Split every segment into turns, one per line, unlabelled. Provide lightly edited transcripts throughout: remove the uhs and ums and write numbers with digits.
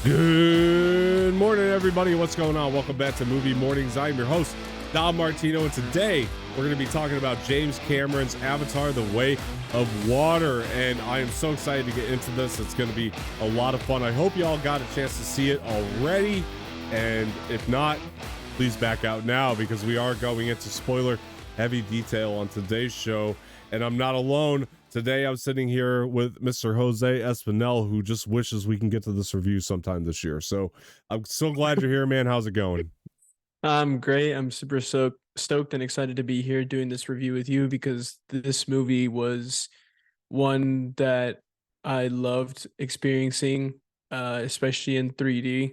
Good morning, everybody. What's going on? Welcome back to Movie Mornings. I'm your host, Martino, and today we're going to be talking about James Cameron's Avatar: The Way of Water, and I am so excited to get into this. It's going to be a lot of fun. I hope you all got a chance to see it already, and if not, please back out now because we are going into spoiler-heavy detail on today's show, and I'm not alone. Today, I'm sitting here with Mr. Jose Espinel, who just wishes we can get to this review sometime this year. So I'm so glad you're here, man. How's it going?
I'm great. I'm super stoked and excited to be here doing this review with you because this movie was one that I loved experiencing, especially in 3D.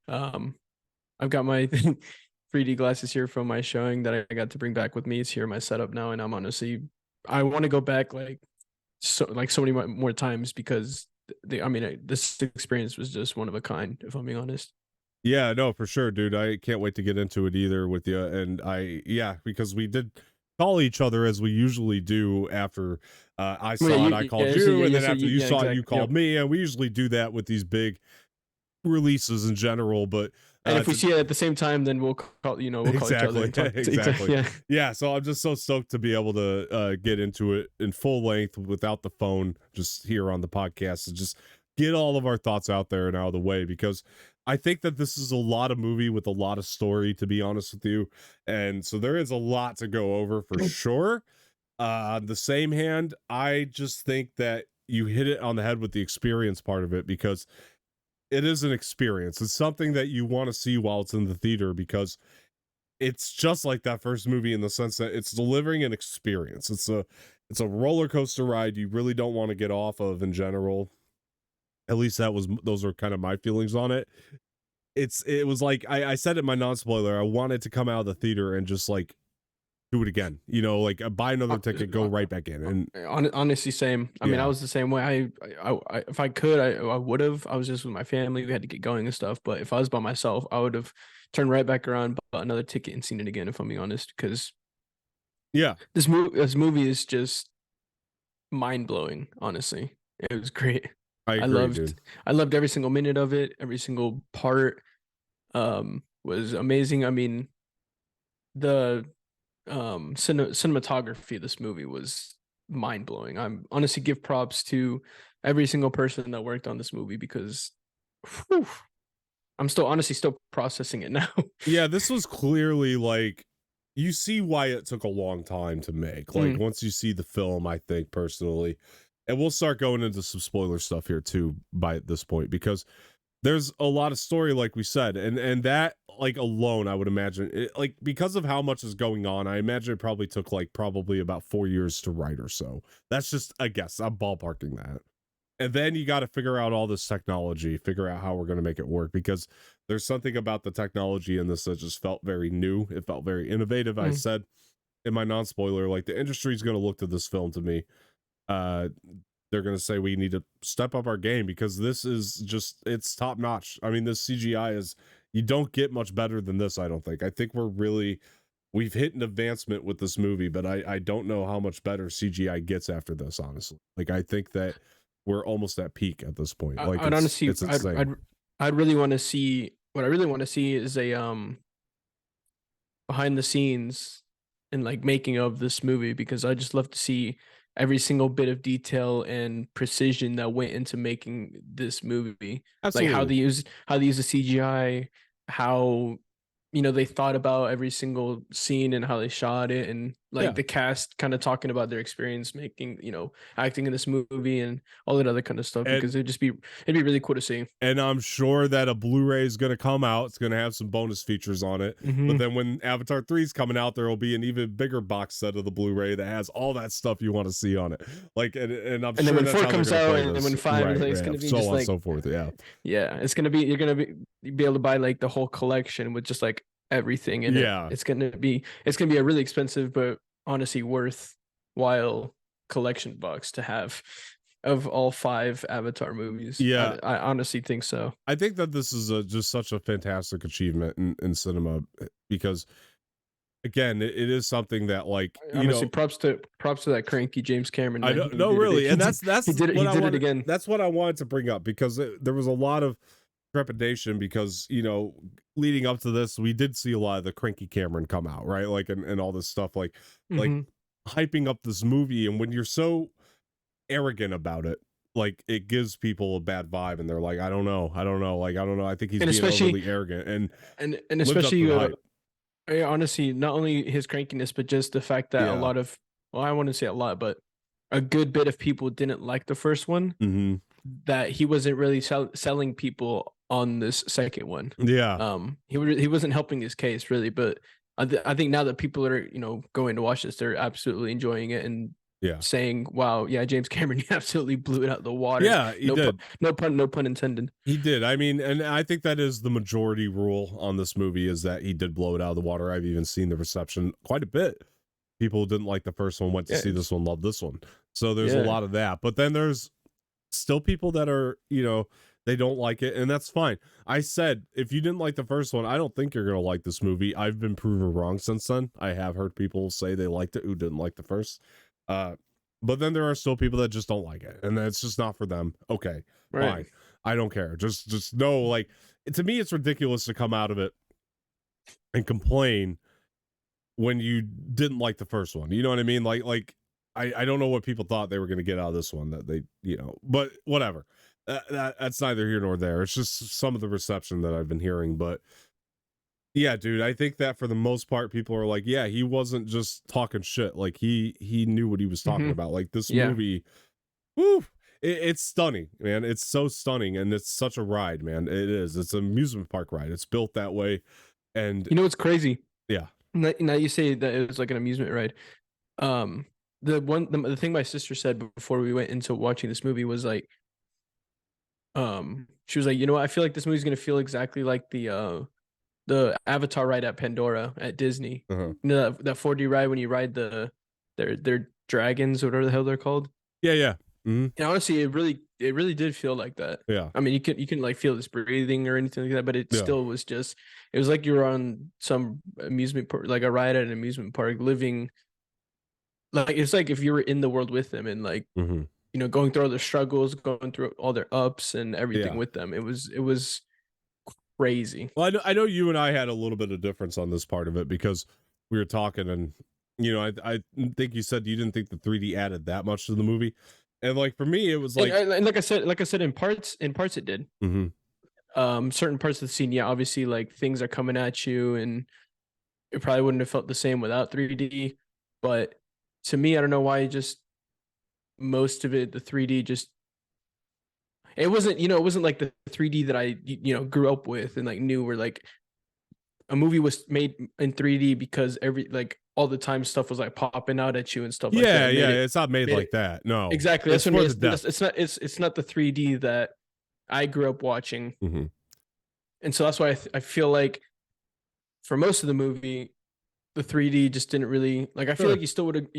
I've got my 3D glasses here from my showing that I got to bring back with me. It's here in my setup now, and I'm honestly, I want to go back so many more times because this experience was just one of a kind, if I'm being honest.
Yeah, no, for sure, dude. I can't wait to get into it either with you. And because we did call each other as we usually do after I saw it, I called you, and then after you saw it, you called me, and we usually do that with these big releases in general. But
and if we see it at the same time, then we'll call call each other.
Exactly. Yeah. So I'm just so stoked to be able to get into it in full length without the phone, just here on the podcast, and just get all of our thoughts out there and out of the way, because I think that this is a lot of movie with a lot of story, to be honest with you. And so there is a lot to go over for sure. On the same hand, I just think that you hit it on the head with the experience part of it, because it is an experience. It's something that you want to see while it's in the theater, because it's just like that first movie in the sense that it's delivering an experience. It's a roller coaster ride you really don't want to get off of in general. At least those are kind of my feelings on it. It was like I said in my non-spoiler, I wanted to come out of the theater and just like do it again, like buy another ticket, go right back in. And
honestly, same. I mean, I was the same way. I if I could, I would have. I was just with my family. We had to get going and stuff. But if I was by myself, I would have turned right back around, bought another ticket, and seen it again. If I'm being honest, because this movie is just mind blowing. Honestly, it was great.
I agree,
I loved every single minute of it. Every single part was amazing. I mean, the cinematography of this movie was mind-blowing. I'm honestly give props to every single person that worked on this movie, because I'm still processing it now.
Yeah, this was clearly like, you see why it took a long time to make. Like once you see the film, I think personally, and we'll start going into some spoiler stuff here too by this point, because there's a lot of story, like we said, and that, like, alone, I would imagine it, like, because of how much is going on, I imagine it probably took probably about 4 years to write or so. That's just a guess. I'm ballparking that. And then you got to figure out all this technology, figure out how we're going to make it work, because there's something about the technology in this that just felt very new. It felt very innovative. I said in my non-spoiler, like, the industry is going to look to this film, to me, they're going to say we need to step up our game, because this is just, it's top notch. I mean, this CGI is, you don't get much better than this, I don't think. I think we've hit an advancement with this movie, but I don't know how much better CGI gets after this, honestly. Like, I think that we're almost at peak at this point. Like,
I'd really want to see, what I really want to see is a behind the scenes and like making of this movie, because I just love to see every single bit of detail and precision that went into making this movie. Absolutely. Like how they use the CGI, how they thought about every single scene and how they shot it, and the cast kind of talking about their experience making, acting in this movie and all that other kind of stuff, because it'd be really cool to see.
And I'm sure that a Blu-ray is going to come out. It's going to have some bonus features on it. But then when Avatar 3 is coming out, there will be an even bigger box set of the Bluray that has all that stuff you want to see on it. Like, and I'm sure
then when
that's
4 comes out, and when 5
it's
going to be
so
just
on and so forth.
Yeah, it's going to be, you're going to be able to buy like the whole collection with just like everything in it. It's gonna be a really expensive but honestly worthwhile collection box to have of all 5 Avatar movies. I honestly think so.
I think that this is just such a fantastic achievement in cinema, because again, it is something that, like,
honestly, props to that cranky James Cameron.
I don't know, really, and that's
he did it again.
That's what I wanted to bring up, because there was a lot of trepidation because leading up to this, we did see a lot of the cranky Cameron come out, right? Like, and all this stuff, like
Hmm.
hyping up this movie, and when you're so arrogant about it, like it gives people a bad vibe, and they're like, I don't know, like I don't know, I think he's
And
being
especially
overly arrogant, and
and
lived up to
especially
the hype.
honestly, not only his crankiness, but just the fact that a
Yeah.
lot of, well, I wouldn't say a lot, but a good bit of people didn't like the first one.
Mm-hmm.
That he wasn't really selling people on this second one.
Yeah.
He wasn't helping his case really, but I think now that people are going to watch this, they're absolutely enjoying it and
Yeah.
saying, "Wow, yeah, James Cameron, you absolutely blew it out of the water."
Yeah, he did.
No pun intended.
He did. I mean, and I think that is the majority rule on this movie, is that he did blow it out of the water. I've even seen the reception quite a bit. People who didn't like the first one went to
Yeah,
see this one, love this one. So there's a
yeah,
lot of that. But then there's still people that are, they don't like it, and that's fine. I said, if you didn't like the first one, I don't think you're gonna like this movie. I've been proven wrong since then. I have heard people say they liked it who didn't like the first. But then there are still people that just don't like it, and it's just not for them. Okay,
right.
fine. I don't care. Just know, like, to me, it's ridiculous to come out of it and complain when you didn't like the first one. You know what I mean? I don't know what people thought they were going to get out of this one, that they, but whatever. That's neither here nor there. It's just some of the reception that I've been hearing. But yeah, dude, I think that for the most part, people are like, yeah, he wasn't just talking shit. Like he knew what he was talking
Hmm.
about. Like this
Yeah.
movie, woo, it's stunning, man. It's so stunning, and it's such a ride, man. It is. It's an amusement park ride. It's built that way, and
You know what's crazy?
yeah.
Now you say that it was like an amusement ride. Um, the thing my sister said before we went into watching this movie was like, she was like, you know what, I feel like this movie's gonna feel exactly like the Avatar ride at Pandora at Disney.
Uh-huh.
You know that 4D ride when you ride their dragons or whatever the hell they're called.
Yeah. Mm-hmm.
And honestly, it really did feel like that.
Yeah.
I mean, you can like feel this breathing or anything like that, but it
Yeah.
still was just, it was like you were on some amusement park, like a ride at an amusement park, living like, it's like if you were in the world with them and like,
Mm-hmm.
going through all their struggles, going through all their ups and everything
Yeah.
with them. It was crazy.
Well, I know you and I had a little bit of difference on this part of it, because we were talking, and I think you said you didn't think the 3D added that much to the movie, and like for me, it was like,
And like I said, in parts it did.
mm-hmm.
Certain parts of the scene, yeah, obviously like things are coming at you and it probably wouldn't have felt the same without 3D. But to me, I don't know why, just most of it, the 3D just, it wasn't like the 3D that I grew up with and like knew, where like a movie was made in 3D because all the time stuff was like popping out at you and stuff like that.
Yeah, it's not made
made
like
it
that. No,
exactly.
it's
That's what
for
it
the
is.
depth.
It's not the 3D that I grew up watching,
Mm-hmm.
and so that's why I feel like for most of the movie, the 3D just didn't really like. I feel
Sure.
like you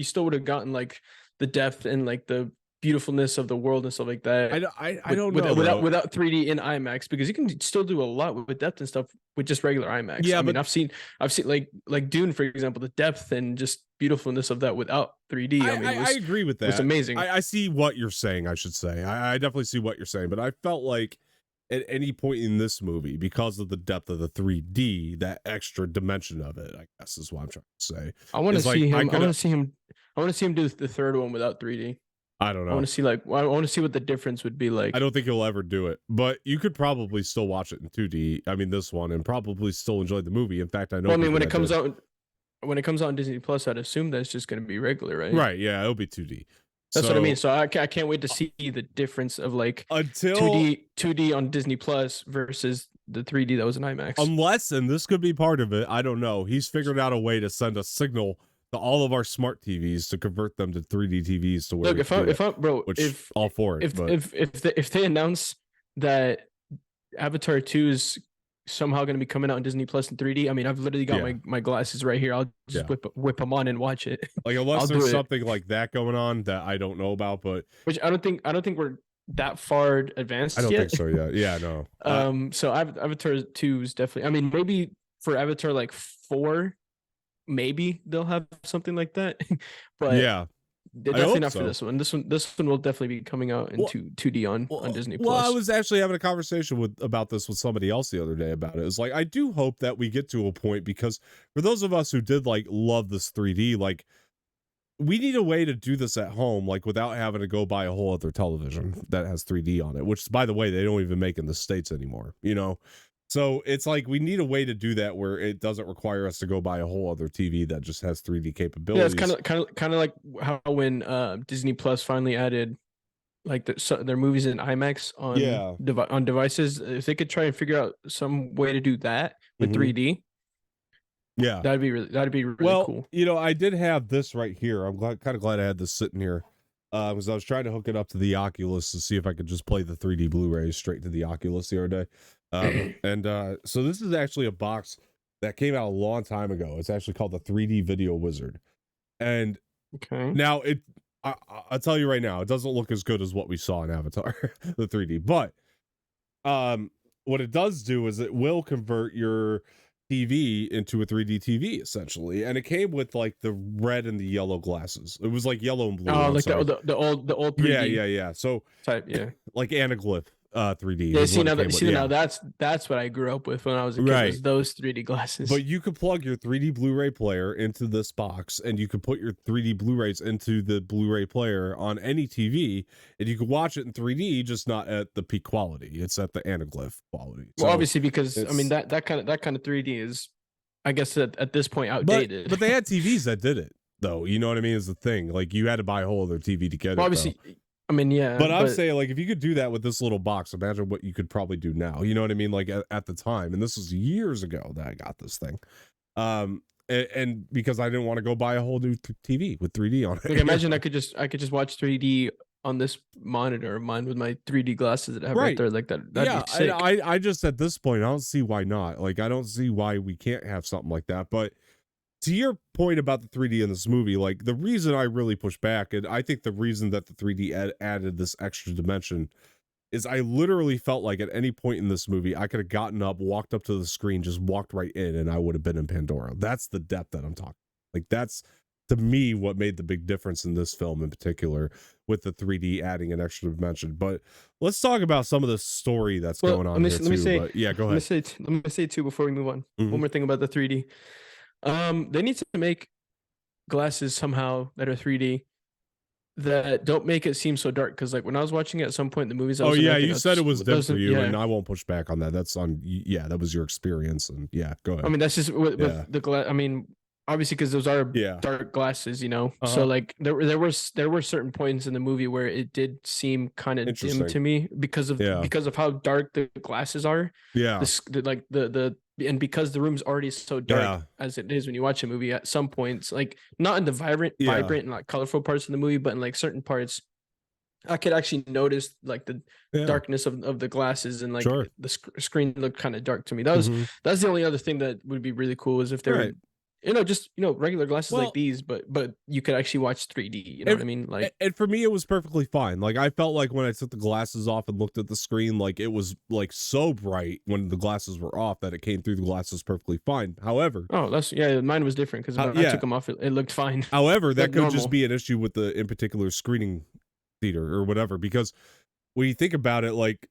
still would have gotten like the depth and like the beautifuln's of the world and stuff like that.
I don't know, though.
Without 3D in IMAX, because you can still do a lot with depth and stuff with just regular IMAX.
Yeah,
I mean,
but
I've seen like Dune, for example, the depth and just beautifulness of that without 3D. I mean,
I agree with that.
it was amazing.
I see what you're saying. I should say I definitely see what you're saying, but I felt like at any point in this movie, because of the depth of the 3D, that extra dimension of it, I guess is what I'm trying to say.
I want to
It's like,
see him. I
coulda-
want to see him. I want to see him do the third one without 3D.
I don't
I
know.
want to see I want to see what the difference would be like.
I don't think you'll ever do it, but you could probably still watch it in 2D. I mean, this one, and probably still enjoy the movie. In fact, I know.
Well, I mean, when
people
it
that
comes
did.
out, on Disney Plus, I'd assume that's just going to be regular, right?
Right? Yeah, it'll be 2D.
That's what I mean. So I can't wait to see the difference of like
Until
2D on Disney Plus versus the 3D that was in IMAX.
unless, and this could be part of it, I don't know. He's figured out a way to send a signal to all of our smart TVs to convert them to 3D TVs to where
Look, if
all for it.
if they announce that Avatar 2 is somehow going to be coming out on Disney Plus in 3D, I mean, I've literally got my glasses right here. I'll just whip them on and watch it.
Like, unless there's something like that going on that I don't know about, but
which I don't think we're that far advanced.
I don't
yet.
think so. Yeah, no.
So Avatar 2 is definitely. I mean, maybe for Avatar like 4, maybe they'll have something like that. But
yeah,
They're
I
definitely
hope
not for
so.
this one. This one will definitely be coming out in
Well,
2D on Disney
well, I
Plus.
was actually having a conversation about this with somebody else the other day about it. It was like, I do hope that we get to a point, because for those of us who did like love this 3D, like, we need a way to do this at home, like without having to go buy a whole other television that has 3D on it, which, by the way, they don't even make in the States anymore, you know? So it's like, we need a way to do that where it doesn't require us to go buy a whole other TV that just has 3D
Yeah, it's kind
capabilities.
of like how when Disney Plus finally added like their movies in IMAX
Yeah.
on devices. If they could try and figure out some way to do that with
Mm-hmm.
3D,
Yeah.
that'd be really
Well,
cool.
I did have this right here. I'm kind of glad I had this sitting here, because I was trying to hook it up to the Oculus to see if I could just play the 3D Blu-rays straight to the Oculus the other day. And so this is actually a box that came out a long time ago. It's actually called the 3D Video Wizard. And
Okay.
now I'll tell you right now, it doesn't look as good as what we saw in Avatar, the 3D. But what it does do is it will convert your TV into a 3D TV essentially, and it came with like the red and the yellow glasses. It was like yellow and blue.
Oh,
I'm
like
sorry.
the old
Yeah,
3D
yeah, yeah. So
type. Yeah.
like anaglyph 3D
Yeah.
is
See
what it
now
came
that
with.
see now
Yeah,
that's what I grew up with when I was a kid.
right.
Was those 3D glasses?
But you could plug your 3D Blu-ray player into this box, and you could put your 3D Blu-rays into the Blu-ray player on any TV, and you could watch it in 3D, just not at the peak quality. It's at the anaglyph quality.
Well,
So
obviously, because I mean
it's
that kind of 3D is, I guess at this point,
but
outdated.
they had TVs that did it though. You know what I mean? Is the thing. Like, you had to buy a whole other TV to get
Well,
it though.
obviously, I mean, yeah,
But I'm
but
saying, like, if you could do that with this little box, imagine what you could probably do now. You know what I mean? Like at the time, and this was years ago that I got this thing. And because I didn't want to go buy a whole new TV with 3D on it.
like imagine I could just watch 3D on this monitor of mine with my 3D glasses that I have right
Right.
there. Like that'd
Yeah,
be sick.
I just, at this point, I don't see why not. Like, I don't see why we can't have something like that. But to your point about the 3D in this movie, like, the reason I really push back, and I think the reason that the 3D added this extra dimension, is I literally felt like at any point in this movie, I could have gotten up, walked up to the screen, just walked right in, and I would have been in Pandora. That's the depth that I'm talking. Like, that's, to me, what made the big difference in this film in particular, with the 3D adding an extra dimension. But let's talk about some of the story that's going on here too. But yeah, go ahead.
Let me say too before we move on.
Mhm.
One more thing about the 3D. They need to make glasses somehow that are 3D that don't make it seem so dark. Because like when I was watching it at some point in the movies, I
Oh
was
yeah,
like,
you said it was dim for you,
yeah.
and I won't push back on that. That's on, yeah, that was your experience, and yeah, go ahead.
I mean, that's just with
Yeah.
the glass. I mean, obviously, because those are
Yeah.
dark glasses, you know.
Uh-huh.
So like there were certain points in the movie where it did seem kind of dim
Interesting.
to me because of how dark the glasses are.
Yeah.
The and because the room's already so dark as it is when you watch a movie, at some points, like not in the vibrant and like colorful parts of the movie, but in like certain parts, I could actually notice like the darkness of the glasses, and like the screen looked kind of dark to me. That's the only other thing that would be really cool, is if they were, just regular glasses like these, but you could actually watch 3D. You know what I mean? Like,
and for me, it was perfectly fine. Like, I felt like when I took the glasses off and looked at the screen, like it was like so bright when the glasses were off that it came through the glasses perfectly fine. However,
mine was different because when I took them off, it looked fine.
However, that could just be an issue with the in particular screening theater or whatever, because when you think about it, like,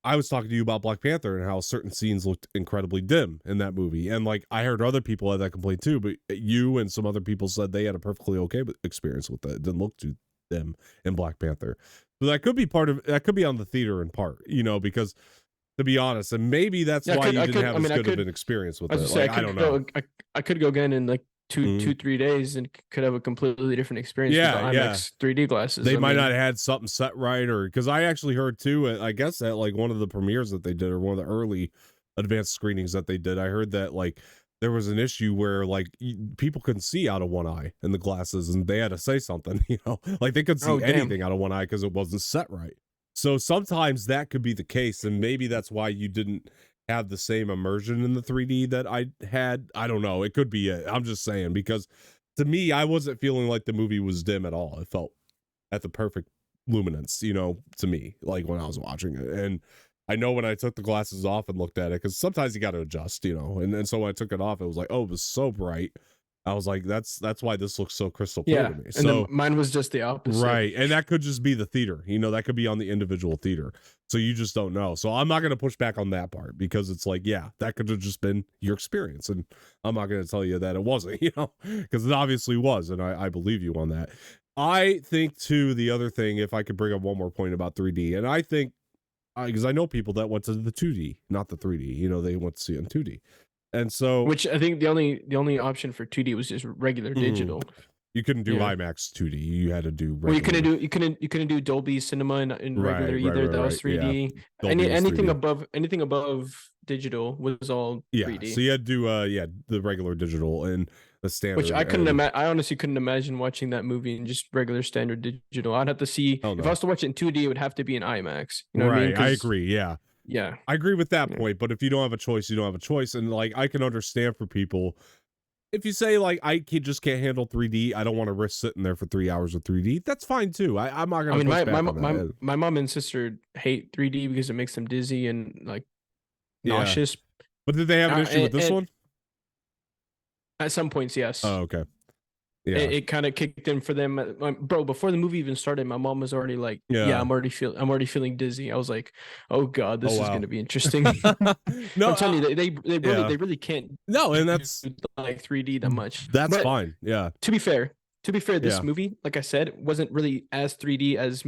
I was talking to you about Black Panther and how certain scenes looked incredibly dim in that movie, and like I heard other people had that complaint too, but you and some other people said they had a perfectly okay experience with it. It didn't look too dim in Black Panther. So that could be that could be on the theater in part, because to be honest, and maybe that's why you didn't have as good of an experience with it. Like, I don't know.
I could go again in like 2-3 days and could have a completely different experience with the IMAX 3D glasses.
They might not have had something set right, or because I actually heard too, I guess at like one of the premieres that they did, or one of the early advanced screenings that they did, I heard that like there was an issue where like people couldn't see out of one eye in the glasses, and they had to say something, like they couldn't see anything out of one eye because it wasn't set right. So sometimes that could be the case, and maybe that's why you didn't have the same immersion in the 3D that I had. I don't know. It could be it. I'm just saying, because to me, I wasn't feeling like the movie was dim at all. It felt at the perfect luminance, to me, like when I was watching it. And I know when I took the glasses off and looked at it, because sometimes you got to adjust, and so when I took it off, it was like, oh, it was so bright. I was like, that's why this looks so crystal clear to
Yeah,
me.
and then
So
mine was just the opposite.
right. And that could just be the theater. That could be on the individual theater. So you just don't know. So I'm not going to push back on that part because it's like, yeah, that could have just been your experience. And I'm not going to tell you that it wasn't, because it obviously was. And I believe you on that. I think, too, the other thing, if I could bring up one more point about 3D, and I think, because I know people that went to the 2D, not the 3D, they went to see it in 2D. And so,
Which I think the only option for 2D was just regular digital.
You couldn't do
Yeah.
IMAX 2D. You had to do regular.
Well, you couldn't do Dolby Cinema in regular
Right,
either.
right,
That was
right.
3D.
Yeah. Dolby was
Anything
3D.
above digital was all
Yeah.
3D.
So you had to do the regular digital and the standard.
Which I honestly couldn't imagine watching that movie in just regular standard digital. I'd have to see
Oh,
if
no.
I was to watch it in 2D, it would have to be in IMAX. You know what I mean?
I agree. Yeah.
Yeah.
I agree with that
Yeah.
point. But if you don't have a choice, you don't have a choice. And like, I can understand for people, if you say like, just can't handle 3D, I don't want to risk sitting there for 3 hours of 3D. That's fine too. I'm not going to push back on that.
My mom and sister hate 3D because it makes them dizzy and like nauseous.
But did they have an issue with this one?
At some points, yes.
Oh, okay. Yeah.
It kind of kicked in for them, bro. Before the movie even started, my mom was already like, "Yeah, I'm already feeling dizzy." I was like, "Oh God, this is going to be interesting."
No,
I'm telling you, they really can't.
No, and that's
like 3D that much.
That's fine. Yeah.
To be fair, this movie, like I said, wasn't really as 3D as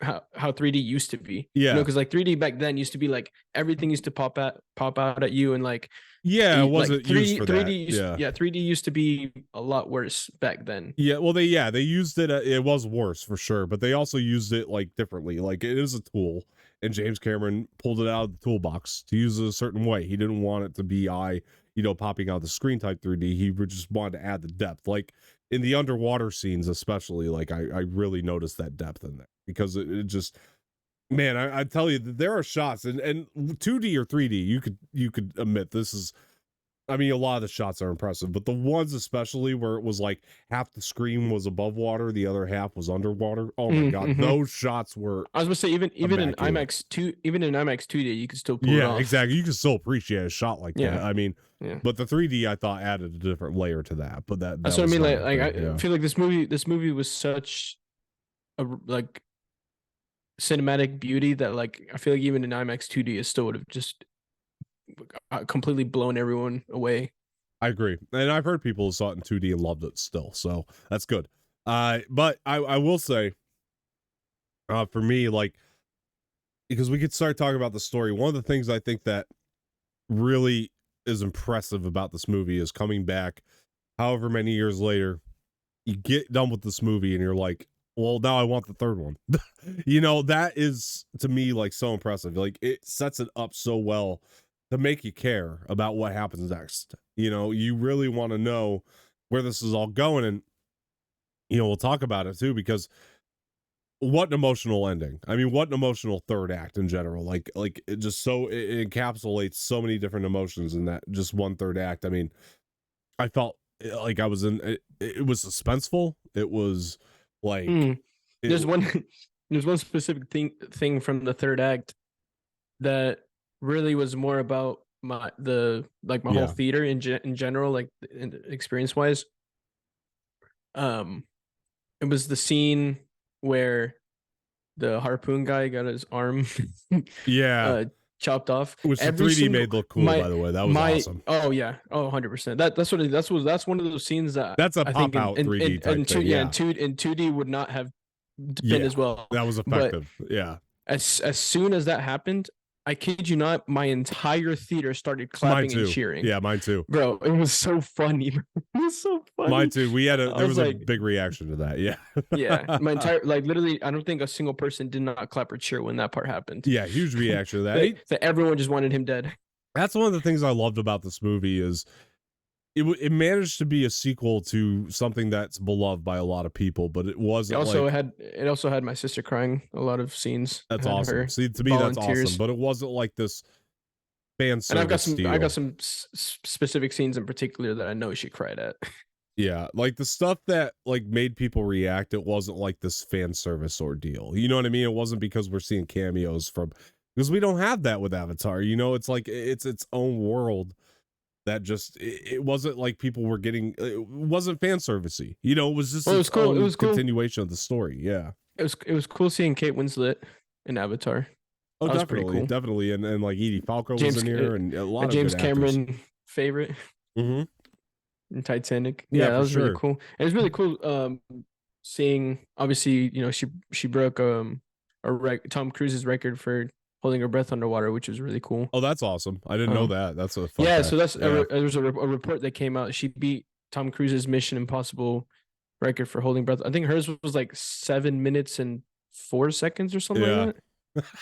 how 3D used to be.
Yeah.
Because like 3D back then used to be like everything used to pop out at you and like.
Yeah, it wasn't
like 3D,
used for
3D
that.
yeah, 3D used to be a lot worse back then.
Yeah, well, they used it. It was worse for sure, but they also used it like differently. Like it is a tool, and James Cameron pulled it out of the toolbox to use it a certain way. He didn't want it to be popping out the screen type 3D. He just wanted to add the depth, like in the underwater scenes, especially. Like I really noticed that depth in there because it just. Man, I tell you, there are shots and 2D or 3D. You could admit this is. I mean, a lot of the shots are impressive, but the ones especially where it was like half the screen was above water, the other half was underwater. Oh my God, those shots were.
I was gonna say even in IMAX 2D, you could still pull it off.
Yeah, exactly. You can still appreciate a shot like that. I mean, but the 3D I thought added a different layer to that. But that's
what I mean. I feel like this movie was such a like cinematic beauty that like I feel like even in IMAX 2D it still would have just completely blown everyone away.
I agree, and I've heard people who saw it in 2D and loved it still, so that's good. But I will say, for me, like, because we could start talking about the story. One of the things I think that really is impressive about this movie is coming back, however many years later, you get done with this movie and you're like, well, now I want the third one. That is to me like so impressive. Like it sets it up so well to make you care about what happens next. You really want to know where this is all going. And, we'll talk about it too, because what an emotional ending. I mean, what an emotional third act in general. Like it just it encapsulates so many different emotions in that just one third act. I mean, I felt like I was it was suspenseful. It was like
there's one specific thing from the third act that really was more about my whole theater in general, like experience wise. It was the scene where the harpoon guy got his arm chopped off,
which the 3D made look cool, by the way. That was awesome.
Oh yeah, 100%. That's one of those scenes that
that's a pop out 3D type thing.
Yeah, in 2D would not have been as well.
That was effective. But
as soon as that happened, I kid you not, my entire theater started clapping and cheering.
Yeah, mine too.
Bro, it was so funny. It was so funny.
Mine too. There was a big reaction to that. Yeah.
Yeah. My entire, literally, I don't think a single person did not clap or cheer when that part happened.
Yeah, huge reaction to that.
That everyone just wanted him dead.
That's one of the things I loved about this movie is it managed to be a sequel to something that's beloved by a lot of people, but it wasn't.
It also had my sister crying a lot of scenes.
That's awesome. See, to me, that's awesome. But it wasn't like this fan service.
And I got some specific scenes in particular that I know she cried at.
Yeah, like the stuff that like made people react. It wasn't like this fan service ordeal. You know what I mean? It wasn't because we're seeing cameos because we don't have that with Avatar. It's like it's its own world that just it wasn't like people were getting, it wasn't fan servicey, you know, it was just
Well, it
its
was cool. It
own
was cool.
continuation of the story. Yeah.
It was cool seeing Kate Winslet in Avatar.
Oh,
That was pretty
definitely,
cool.
definitely, and like Edie Falco was in here, and a
A
lot of good
James
actors.
Cameron favorite
Mm-hmm.
in Titanic.
Yeah,
Yeah, that
for
was really
sure.
cool. And it's really cool seeing, obviously, she broke Tom Cruise's record for holding her breath underwater, which was really cool.
Oh, that's awesome. I didn't know
Um,
that. That's a fun
yeah,
fact.
so that's
Yeah.
there's a report that came out. She beat Tom Cruise's Mission Impossible record for holding breath. I think hers was like 7 minutes and 4 seconds or something
Yeah.
like that.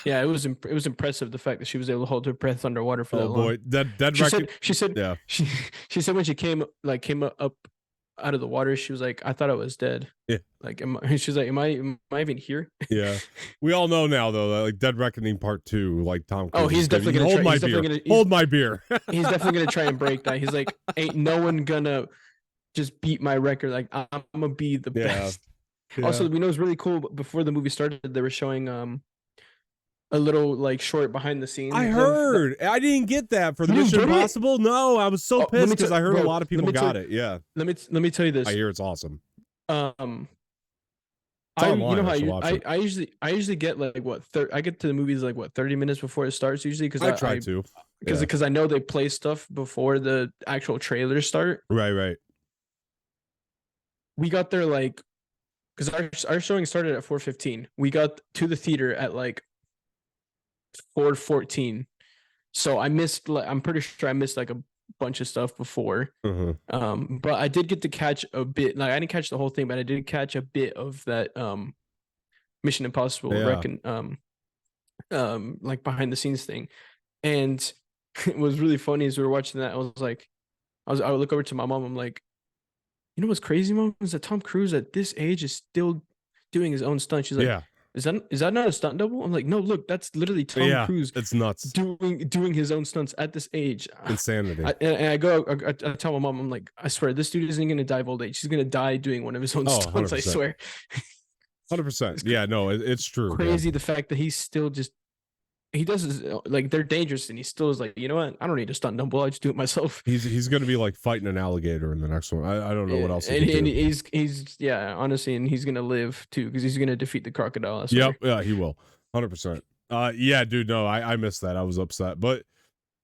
Yeah, it was impressive, the fact that she was able to hold her breath underwater for that
Oh
long.
boy, dead
She
record.
said
Yeah.
she said when she came up out of the water, she was like, I thought I was dead.
Yeah.
Like, she's like, am I even here?
Yeah. We all know now though that like Dead Reckoning Part 2, like Tom Cruise.
Oh, he's definitely gonna
hold
try.
my
He's
beer.
definitely gonna
Hold my beer.
he's definitely gonna try and break that. He's like, ain't no one gonna just beat my record. Like, I'm gonna be the best.
Yeah.
Also, we know it's really cool. Before the movie started, they were showing a little like short behind the scenes.
I heard. I didn't get that for the
You didn't
Mission
get it?
Impossible. No, I was so
Oh, let me
pissed because
tell-
I heard
bro,
a lot of
let
people
me tell-
got it. Yeah.
Let me tell you this.
I hear it's awesome.
Um,
It's online,
you know how
I should watch it.
I usually get like what I get to the movies like what 30 minutes before it starts usually because
I try to.
because I know they play stuff before the actual trailers start.
Right.
We got there like because our showing started at 4:15. We got to the theater at like 4:14. So I missed like I'm pretty sure I missed like a bunch of stuff before. But I did get to catch a bit. Like I didn't catch the whole thing, but I did catch a bit of that Mission Impossible like behind the scenes thing. And it was really funny as we were watching that. I was like, I would look over to my mom. I'm like, you know what's crazy, Mom? Is that Tom Cruise at this age is still doing his own stunt. She's like,
Yeah.
Is that not a stunt double? I'm like, no, look, that's literally Tom Cruise.
It's nuts.
Doing his own stunts at this age.
Insanity.
I tell my mom, I'm like, I swear, this dude isn't gonna die of old age. He's gonna die doing one of his own stunts. 100%. I swear.
100%. Yeah, no, it's true.
Crazy, man. The fact that he's still just he does his, like they're dangerous and he still is like, you know what? I don't need a stunt double. I just do it myself.
He's gonna be like fighting an alligator in the next one. I don't know what else.
And he's honestly, and he's gonna live too because he's gonna defeat the crocodile. I swear.
Yep, yeah, he will. 100%. Yeah, dude. No, I missed that. I was upset, but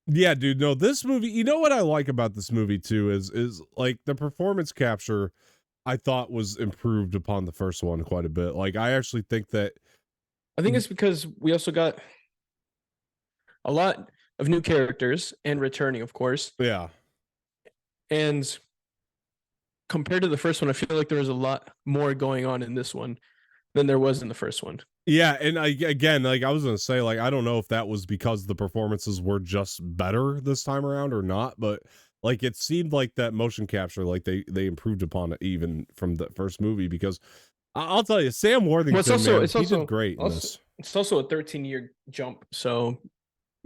yeah, dude. No, this movie. You know what I like about this movie too is like the performance capture. I thought was improved upon the first one quite a bit. Like I actually think that.
I think it's because we also got a lot of new characters and returning, of course.
Yeah.
And compared to the first one, I feel like there was a lot more going on in this one than there was in the first one.
Yeah, and again, like I was gonna say, like I don't know if that was because the performances were just better this time around or not, but like it seemed like that motion capture, like they improved upon it even from the first movie. Because I'll tell you, Sam Worthington, he did great in this.
It's also a 13-year jump, so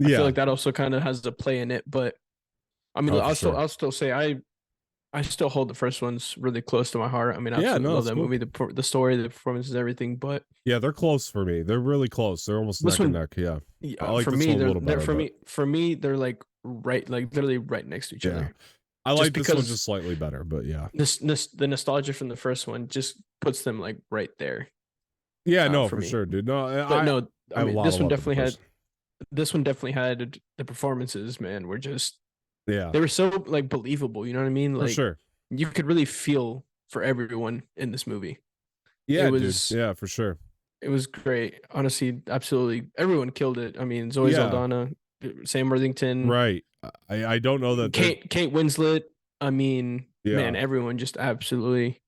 I feel like that also kind of has to play in it. But I mean, I'll still say I still hold the first one's really close to my heart. I mean, I love that movie, the story, the performances, everything. But
yeah, they're close for me. They're really close. They're almost neck and neck. Yeah,
I like for me, for me, they're like literally right next to each other.
I like this one just slightly better, but yeah,
the nostalgia from the first one just puts them like right there.
Yeah, no, for sure, dude. No,
I mean, this one definitely had the performances. Man, were just.
Yeah,
they were so like believable. You know what I mean? Like,
for sure,
you could really feel for everyone in this movie.
Yeah, dude. Yeah, for sure.
It was great. Honestly, absolutely, everyone killed it. I mean, Zoe Saldana, Sam Worthington,
right? I don't know that
Kate Winslet. I mean, man, everyone just absolutely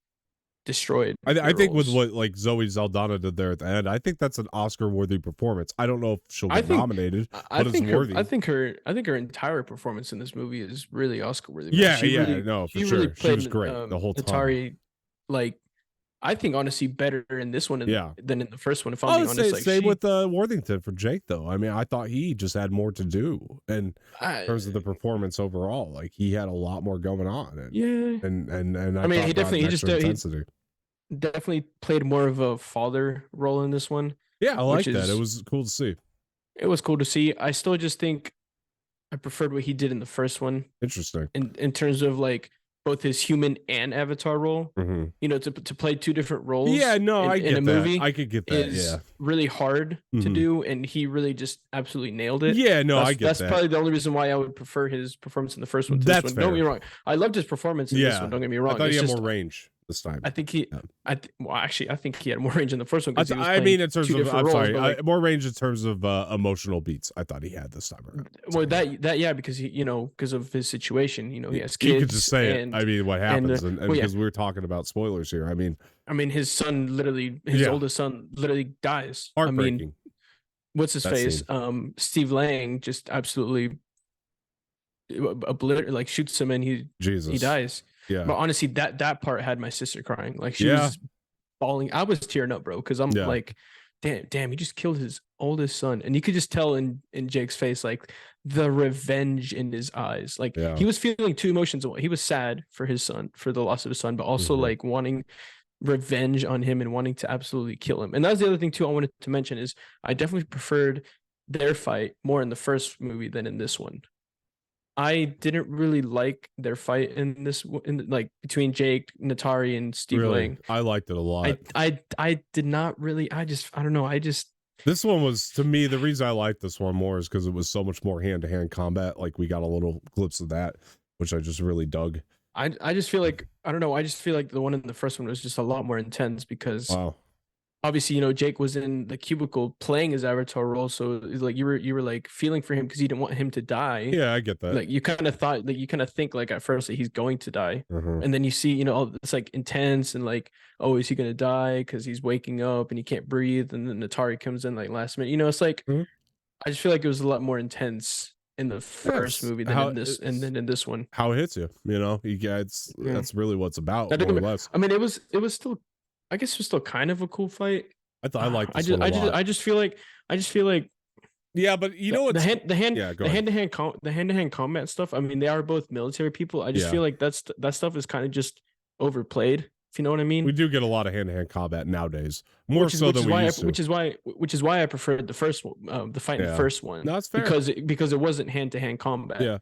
destroyed.
I think with what like Zoe Saldana did there at the end, I think that's an Oscar-worthy performance. I don't know if she'll get nominated, but it's worthy.
I think her entire performance in this movie is really Oscar-worthy.
Yeah, no, for sure. Really she was great the whole time.
Atari, like, I think honestly better in this one than in the first one. If I'm being honest,
same with Worthington for Jake though. I mean, I thought he just had more to do in terms of the performance overall. Like he had a lot more going on. And
I mean, he definitely played more of a father role in this one.
Yeah, I like that. It was cool to see.
It was cool to see. I still just think I preferred what he did in the first one
Interesting.
in terms of like both his human and avatar role.
Mm-hmm.
You know, to play two different
Yeah,
roles
no, I
in a
get that.
movie
I could get that.
is
Yeah.
really hard to
Mm-hmm.
do, and he really just absolutely nailed it.
Yeah, no, I get
That's
that.
probably the only reason why I would prefer his performance in the first one to
That's
this one. Don't
fair.
get me wrong. I loved his performance in this one. Don't get me wrong.
I thought
It's
he had
just,
more range this time.
I think he.
Yeah.
Well, actually, I think he had more range in the first one because he was
I
playing
mean, in terms
two
of,
different
I'm
roles.
sorry,
But like,
more range in terms of emotional beats. I thought he had this time around.
well, that yeah, because he, you know, because of his situation, you know, he has kids.
You could just say
and,
it. I mean, what happens, and
well, yeah.
because we're talking about spoilers here. I mean,
his son literally, his
Yeah.
oldest son literally dies. I
heartbreaking.
mean, what's his
That
face?
scene.
Steve Lang just absolutely like shoots him and he
Jesus.
dies.
Yeah.
But honestly, that part had my sister crying. Like she
Yeah.
was bawling. I was tearing up, bro, because I'm
Yeah.
like, damn, he just killed his oldest son. And you could just tell in Jake's face, like the revenge in his eyes. Like
Yeah.
he was feeling two emotions. He was sad for his son, for the loss of his son, but also
Mhm.
like wanting revenge on him and wanting to absolutely kill him. And that's the other thing too I wanted to mention is I definitely preferred their fight more in the first movie than in this one. I didn't really like their fight in this, like between Jake, Natari, and Steve
Really,
Lang.
I liked it a lot.
I did not really. I don't know.
This one was, to me, the reason I liked this one more is because it was so much more hand-to-hand combat. Like, we got a little glimpse of that, which I just really dug.
I just feel like, I don't know. I just feel like the one in the first one was just a lot more intense because
Wow.
obviously, you know, Jake was in the cubicle playing his avatar role, so it's like you were like feeling for him because you didn't want him to die.
Yeah, I get that.
Like you kind of thought, like you kind of think like at first that he's going to die,
Mhm.
and then you see, you know, it's like intense and like, oh, is he gonna die because he's waking up and he can't breathe, and then Atari comes in like last minute. You know, it's like
Mhm.
I just feel like it was a lot more intense in the first movie than in this, and then in this one.
How it hits you, you know, that's really what it's about, more or less.
I mean, it was still, I guess it was still kind of a cool fight.
I liked this one a lot.
I just feel like
yeah, but you know what's
the hand-to-hand combat stuff. I mean, they are both military people. I just feel like that stuff is kind of just overplayed. If you know what I mean.
We do get a lot of hand-to-hand combat nowadays, more so than we used to.
Which is why I preferred the first one, the fight in the first one.
No, that's fair
because it wasn't hand-to-hand combat.
Yeah.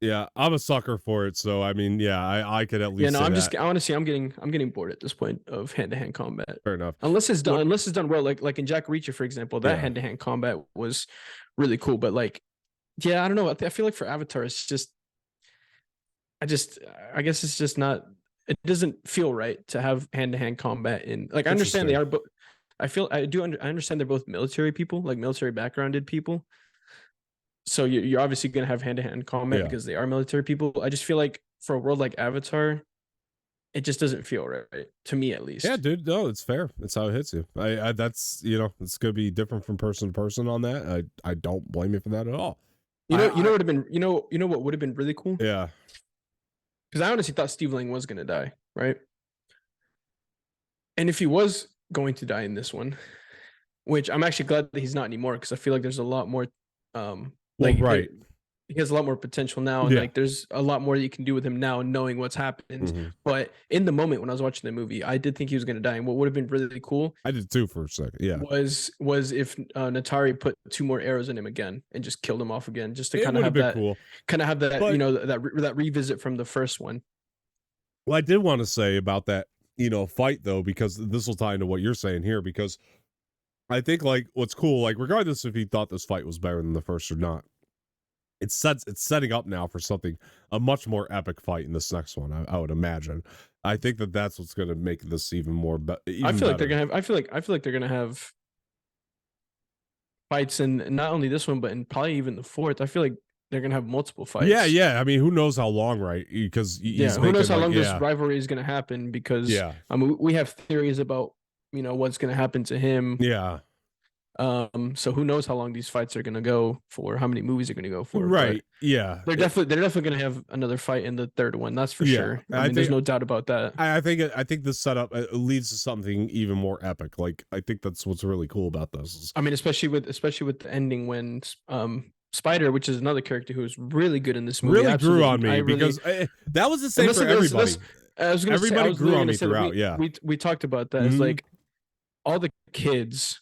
Yeah, I'm a sucker for it, so I mean, yeah, I could at least.
Yeah, no, honestly, I'm getting bored at this point of hand-to-hand combat.
Fair enough.
Unless it's done well, like in Jack Reacher, for example, that hand-to-hand combat was really cool. But like, yeah, I don't know. I feel like for Avatar, it's just, I guess it's just not. It doesn't feel right to have hand-to-hand combat in. Like, I understand they are, but I understand they're both military people, like military backgrounded people. So you're obviously going to have hand-to-hand combat because they are military people. I just feel like for a world like Avatar, it just doesn't feel right to me, at least.
Yeah, dude. No, it's fair. It's how it hits you. I that's, you know, it's gonna be different from person to person on that. I don't blame you for that at all.
You know what would have been, you know what would have been really cool?
Yeah.
Because I honestly thought Steve Lang was going to die, right? And if he was going to die in this one, which I'm actually glad that he's not anymore, because I feel like there's a lot more,
right.
He has a lot more potential now, and like there's a lot more that you can do with him now, knowing what's happened.
Mm-hmm.
But in the moment when I was watching the movie, I did think he was going to die. And what would have been really cool,
I did too for a second. Yeah,
was if Natari put 2 more arrows in him again and just killed him off again, just to kind of have that,
But,
you know, that revisit from the first one.
Well, I did want to say about that, you know, fight though, because this will tie into what you're saying here, because I think like what's cool, like regardless if he thought this fight was better than the first or not, it's setting up now for a much more epic fight in this next one. I would imagine. I think that's what's going to make this even more.
I feel like they're gonna have. I feel like they're gonna have fights in not only this one, but in probably even the fourth. I feel like they're gonna have multiple fights.
Yeah. I mean, who knows how long, right? Because
who knows how long this rivalry is gonna happen? Because I mean, we have theories about, you know, what's gonna happen to him.
Yeah.
So who knows how long these fights are gonna go for? How many movies are gonna go for?
Right. Yeah.
They're definitely gonna have another fight in the third one. That's for sure. I mean, there's no doubt about that.
I think the setup leads to something even more epic. Like, I think that's what's really cool about this.
I mean, especially with the ending when Spider, which is another character who is really good in this movie,
really grew on me because that was the same for everybody. Everybody grew on me throughout.
We talked about that. It's like all the kids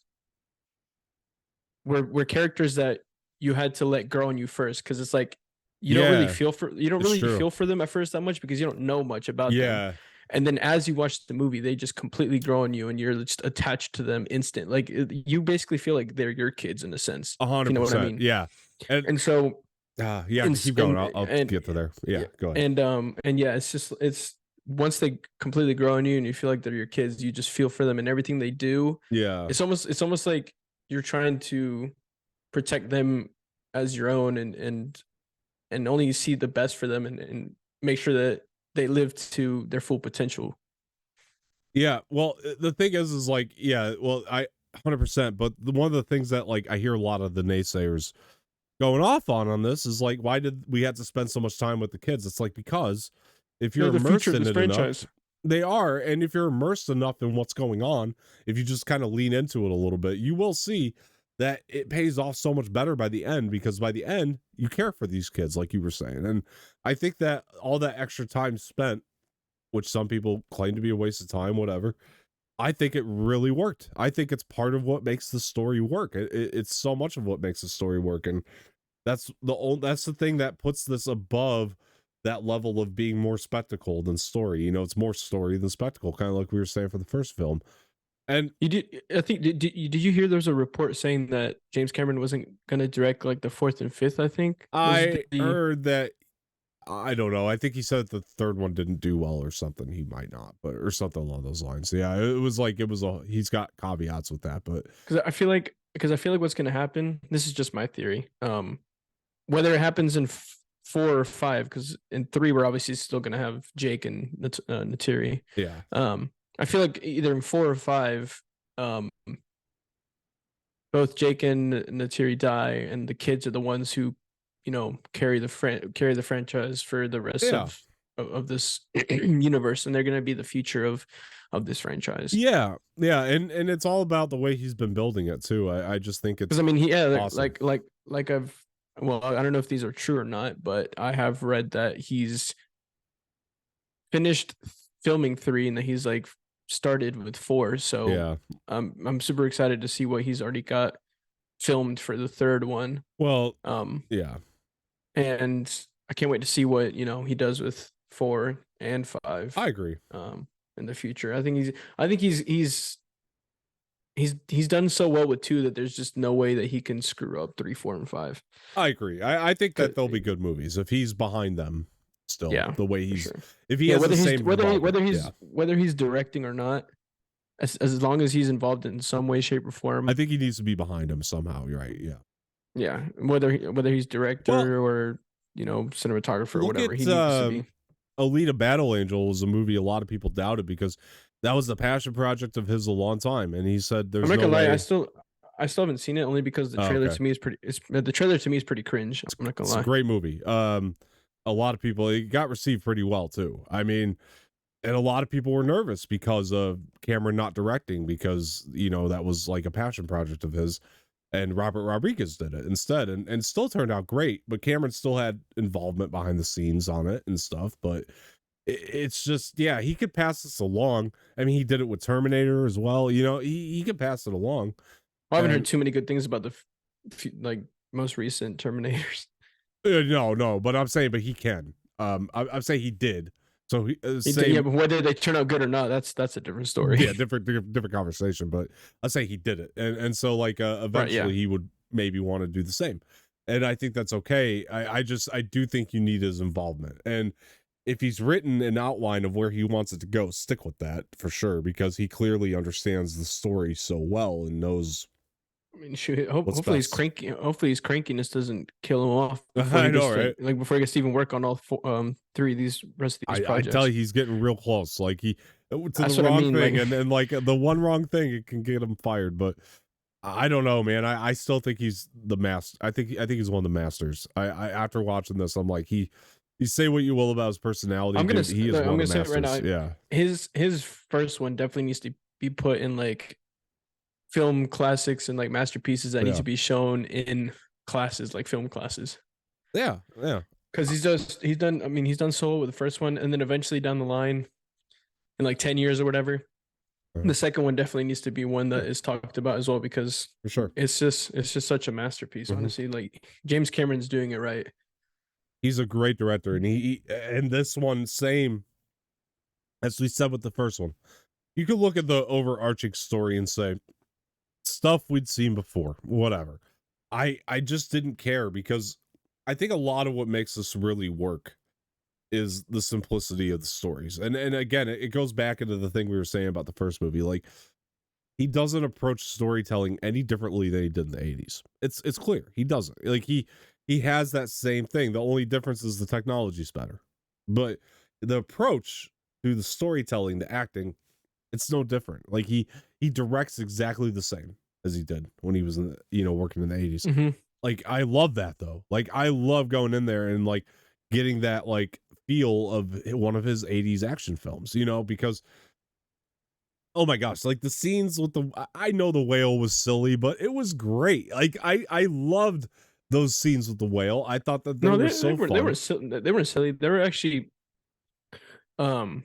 were characters that you had to let grow on you first, because it's like
Yeah,
you don't
it's
really
true.
feel for them at first that much because you don't know much about them.
Yeah,
And then as you watch the movie, they just completely grow on you, and you're just attached to them instant. Like you basically feel like they're your kids in a sense, if you know what I
100%.
mean.
Yeah, and
And so
yeah,
and
keep going.
and
I'll
and
get to there. Yeah,
yeah,
go ahead.
and yeah, it's once they completely grow on you and you feel like they're your kids, you just feel for them and everything they do.
Yeah,
It's almost like you're trying to protect them as your own, and only see the best for them, and make sure that they live to their full potential.
yeah. Well, the thing is like, yeah. Well, I 100%. But one of the things that like I hear a lot of the naysayers going off on this is like, why did we have to spend so much time with the kids? It's like, because if you're
They're the future
immersed
of
in
this
it enough,
franchise.
they are. And if you're immersed enough in what's going on, if you just kind of lean into it a little bit, you will see that it pays off so much better by the end, because by the end you care for these kids, like you were saying. And I think that all that extra time spent, which some people claim to be a waste of time, whatever, I think it really worked. I think it's part of what makes the story work. It's so much of what makes the story work. And that's the thing that puts this above that level of being more spectacle than story. You know, it's more story than spectacle, kind of like we were saying for the first film. And
You did. I think. Did you hear? There's a report saying that James Cameron wasn't gonna direct like the fourth and fifth. I think was
I
the
heard that, I don't know. I think he said the third one didn't do well or something. He might not, but or something along those lines. Yeah, it was like he's got caveats with that, but
because I feel like what's gonna happen. This is just my theory. Whether it happens in 4 or 5, because in 3 we're obviously still gonna have Jake and Natiri.
yeah.
I feel like either in 4 or 5, um, both Jake and Natiri die, and the kids are the ones who, carry the franchise for the rest
Yeah.
of this universe, and they're gonna be the future of this franchise.
Yeah. Yeah, and it's all about the way he's been building it too. I just think
Because
it's
I mean,
awesome.
like I've well, I don't know if these are true or not, but I have read that he's finished filming 3 and that he's like started with 4. So
Yeah.
I'm super excited to see what he's already got filmed for the third one.
Well,
Um,
yeah.
and I can't wait to see what he does with 4 and 5
I agree.
in the future. I think he's done so well with 2 that there's just no way that he can screw up 3, 4, and 5.
I agree. I think that they'll be good movies if he's behind them still.
Yeah,
The way
for
he's,
sure.
if he
Yeah,
has the same involvement. Yeah.
whether he's directing or not, as long as he's involved in some way, shape, or
I
form.
think he needs to be behind him somehow. You're right. Yeah.
Yeah, whether he's
Well,
director or cinematographer or
look
whatever,
at
he needs to be.
Alita Battle Angel was a movie a lot of people doubted because that was the passion project of his a long time, and he said
I'm
there's
not
no
gonna lie,
way.
I still haven't seen it, only because
Oh, okay.
the trailer to me is pretty cringe. I'm not gonna
It's a
lie.
great movie. A lot of people, it got received pretty well too. I mean, and a lot of people were nervous because of Cameron not directing, because that was like a passion project of his, and Robert Rodriguez did it instead, and still turned out great. But Cameron still had involvement behind the scenes on it and stuff. But it's just, yeah, he could pass this along. I mean, he did it with Terminator as well. He could pass it along.
I haven't heard
And
too many good things about the like most recent Terminators.
no, but I'm saying, but he can. I'm saying he did. So
Yeah,
same.
but whether they turn out good or not, that's a different story.
Yeah, different conversation, but I say he did it, and so like
Right? Yeah.
eventually he would maybe want to do the same, and I think that's okay. I do think you need his involvement, and if he's written an outline of where he wants it to go, stick with that for sure, because he clearly understands the story so well and knows
I mean, shoot.
what's
Hopefully, his
best.
cranky. Hopefully, his crankiness doesn't kill him off before
I
he
know,
gets
right?
before he gets to even work on all 3 of these rest of these
I tell
projects.
you, he's getting real close. Like he to the
That's what I
wrong
mean.
thing,
Like,
and then like the one wrong thing, it can get him fired. But I don't know, man. I still think he's the master. I think he's one of the masters. I after watching this, I'm like, you say what you will about his personality, dude. He is
I'm
one
gonna
of the
say it right
masters.
now.
Yeah.
His first one definitely needs to be put in like film classics and like masterpieces that need
Yeah.
to be shown in classes, like film classes.
Yeah. Yeah.
Because he's done. I mean, he's done Solo with the first one, and then eventually down the line, in like 10 years or whatever, The second one definitely needs to be one that is talked about as well because
For sure.
it's just such a masterpiece.
Mhm.
Honestly, like James Cameron's doing it right.
He's a great director, and and this one, same as we said with the first one. You could look at the overarching story and say stuff we'd seen before, whatever. I just didn't care because I think a lot of what makes this really work is the simplicity of the stories. And again, it goes back into the thing we were saying about the first movie. Like, he doesn't approach storytelling any differently than he did in the 80s. It's clear. He doesn't. Like, he has that same thing. The only difference is the technology's better. But the approach to the storytelling, the acting, it's no different. Like, he directs exactly the same as he did when he was in working in the 80s.
Mm-hmm.
Like, I love that though. Like, I love going in there and like getting that like feel of one of his 80s action films, because oh my gosh, like the scenes with I know the whale was silly, but it was great. Like, I loved those scenes with the whale. I thought that they
No,
were
they
so
were they
fun.
were they weren't silly. They were um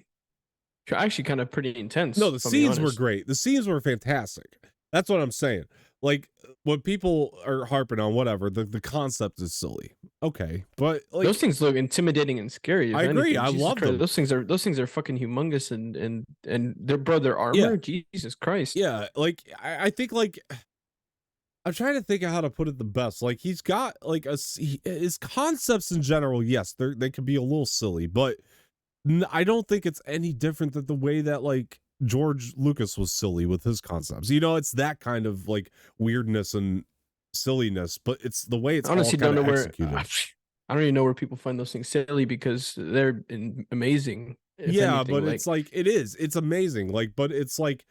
actually kind of pretty intense.
No, the
If I'm being
scenes were
honest.
great. The scenes were fantastic. That's what I'm saying. Like, what people are harping on, whatever, the concept is silly. Okay. But
Those
like,
things look intimidating and scary. If
I agree.
anything,
I
Jesus
love
Christ,
them.
those things are fucking humongous and their
Yeah.
armor. Jesus Christ.
Yeah. Like, I think like I'm trying to think of how to put it the best. Like, he's got like his concepts in general, yes, they can be a little silly, but I don't think it's any different than the way that like George Lucas was silly with his concepts. It's that kind of like weirdness and silliness, but it's the way it's
I
all
honestly
kind
don't
of
know where.
executed.
I don't even know where people find those things silly because they're amazing. If
Yeah,
anything,
but
like
it's like it's amazing. Like, but it's like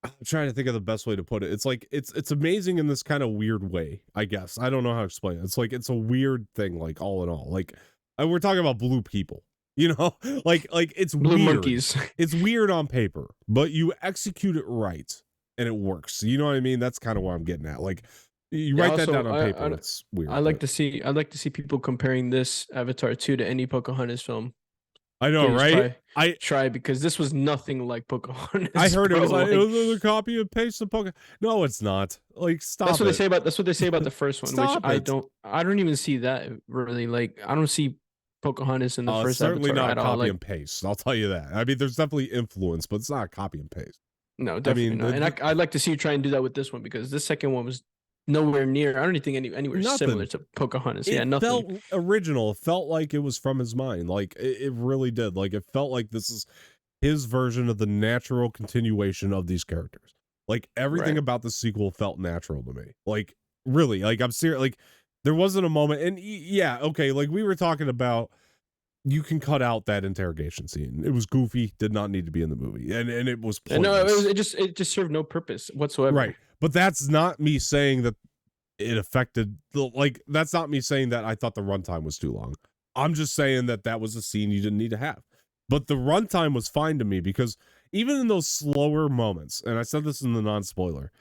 I'm trying to think of the best way to put it. It's like it's amazing in this kind of weird way, I guess. I don't know how to explain it. It's like it's a weird thing, like all in all. Like, we're talking about blue people, like it's
blue
weird.
monkeys.
It's weird on paper, but you execute it right and it works. You know what I mean? That's kind of what I'm getting at. Like, you
Yeah.
write that
Also,
down on paper, it's weird,
I like
but
to see people comparing this Avatar 2 to any Pocahontas film.
I know,
Please
right? I
try because this was nothing like
I
Pocahontas,
heard it
bro.
was like it
Like
was a copy and paste of Pokemon. No, it's not. Like, stop it.
that's what they say about the first one, which
Stop it.
I don't even see that really. Like I don't see Pocahontas in the first
Certainly
Avatar
not a
at all.
copy
Like
and paste. I'll tell you that. I mean, there's definitely influence, but it's not a copy and paste.
no,
I
definitely
mean,
not. And I'd like to see you try and do that with this one because this second one was nowhere near. I don't even think anywhere similar
nothing.
to Pocahontas. Yeah,
It
nothing.
felt original. It felt like it was from his mind. Like, it really did. Like, it felt like this is his version of the natural continuation of these characters. Like, everything
Right.
about the sequel felt natural to me. Like, really. Like, I'm serious. Like, there wasn't a moment. And yeah, okay. Like, we were talking about, you can cut out that interrogation scene. It was goofy, did not need to be in the movie, and it was
And
pointless.
no, it just served no purpose whatsoever.
Right, but that's not me saying that it affected the like. That's not me saying that I thought the runtime was too long. I'm just saying that was a scene you didn't need to have. But the runtime was fine to me because even in those slower moments, and I said this in the non-spoiler,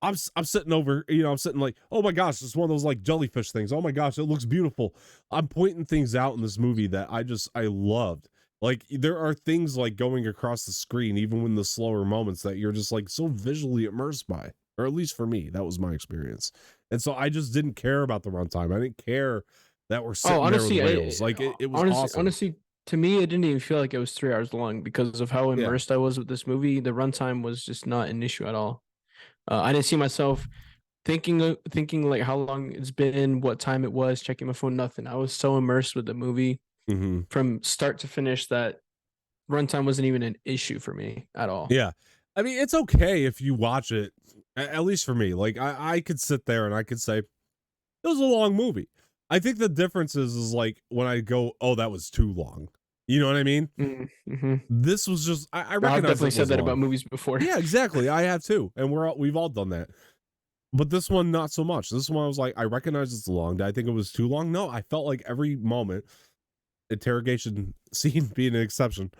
I'm sitting over, I'm sitting like, oh my gosh, it's one of those like jellyfish things. Oh my gosh, it looks beautiful. I'm pointing things out in this movie that I loved. Like, there are things like going across the screen, even when the slower moments, that you're just like so visually immersed by, or at least for me, that was my experience. And so I just didn't care about the runtime. I didn't care that we're sitting there with whales. Like, it was awesome.
Honestly, to me, it didn't even feel like it was 3 hours long because of how
Yeah.
immersed I was with this movie. The runtime was just not an issue at all. I didn't see myself thinking like how long it's been, what time it was, checking my phone, nothing. I was so immersed with the movie from start to finish that runtime wasn't even an issue for me at all.
Yeah. I mean, it's okay if you watch it, at least for me. Like, I could sit there and I could say, it was a long movie. I think the difference is like when I go, oh, that was too long. You know what I mean?
Mm-hmm.
This was just, I recognize
I've definitely
it
said
was
that
long.
about movies before.
Yeah, exactly. I have too. And we've all done that. But this one, not so much. This one, I was like, I recognize it's long. Did I think it was too long? No, I felt like every moment, interrogation scene being an exception,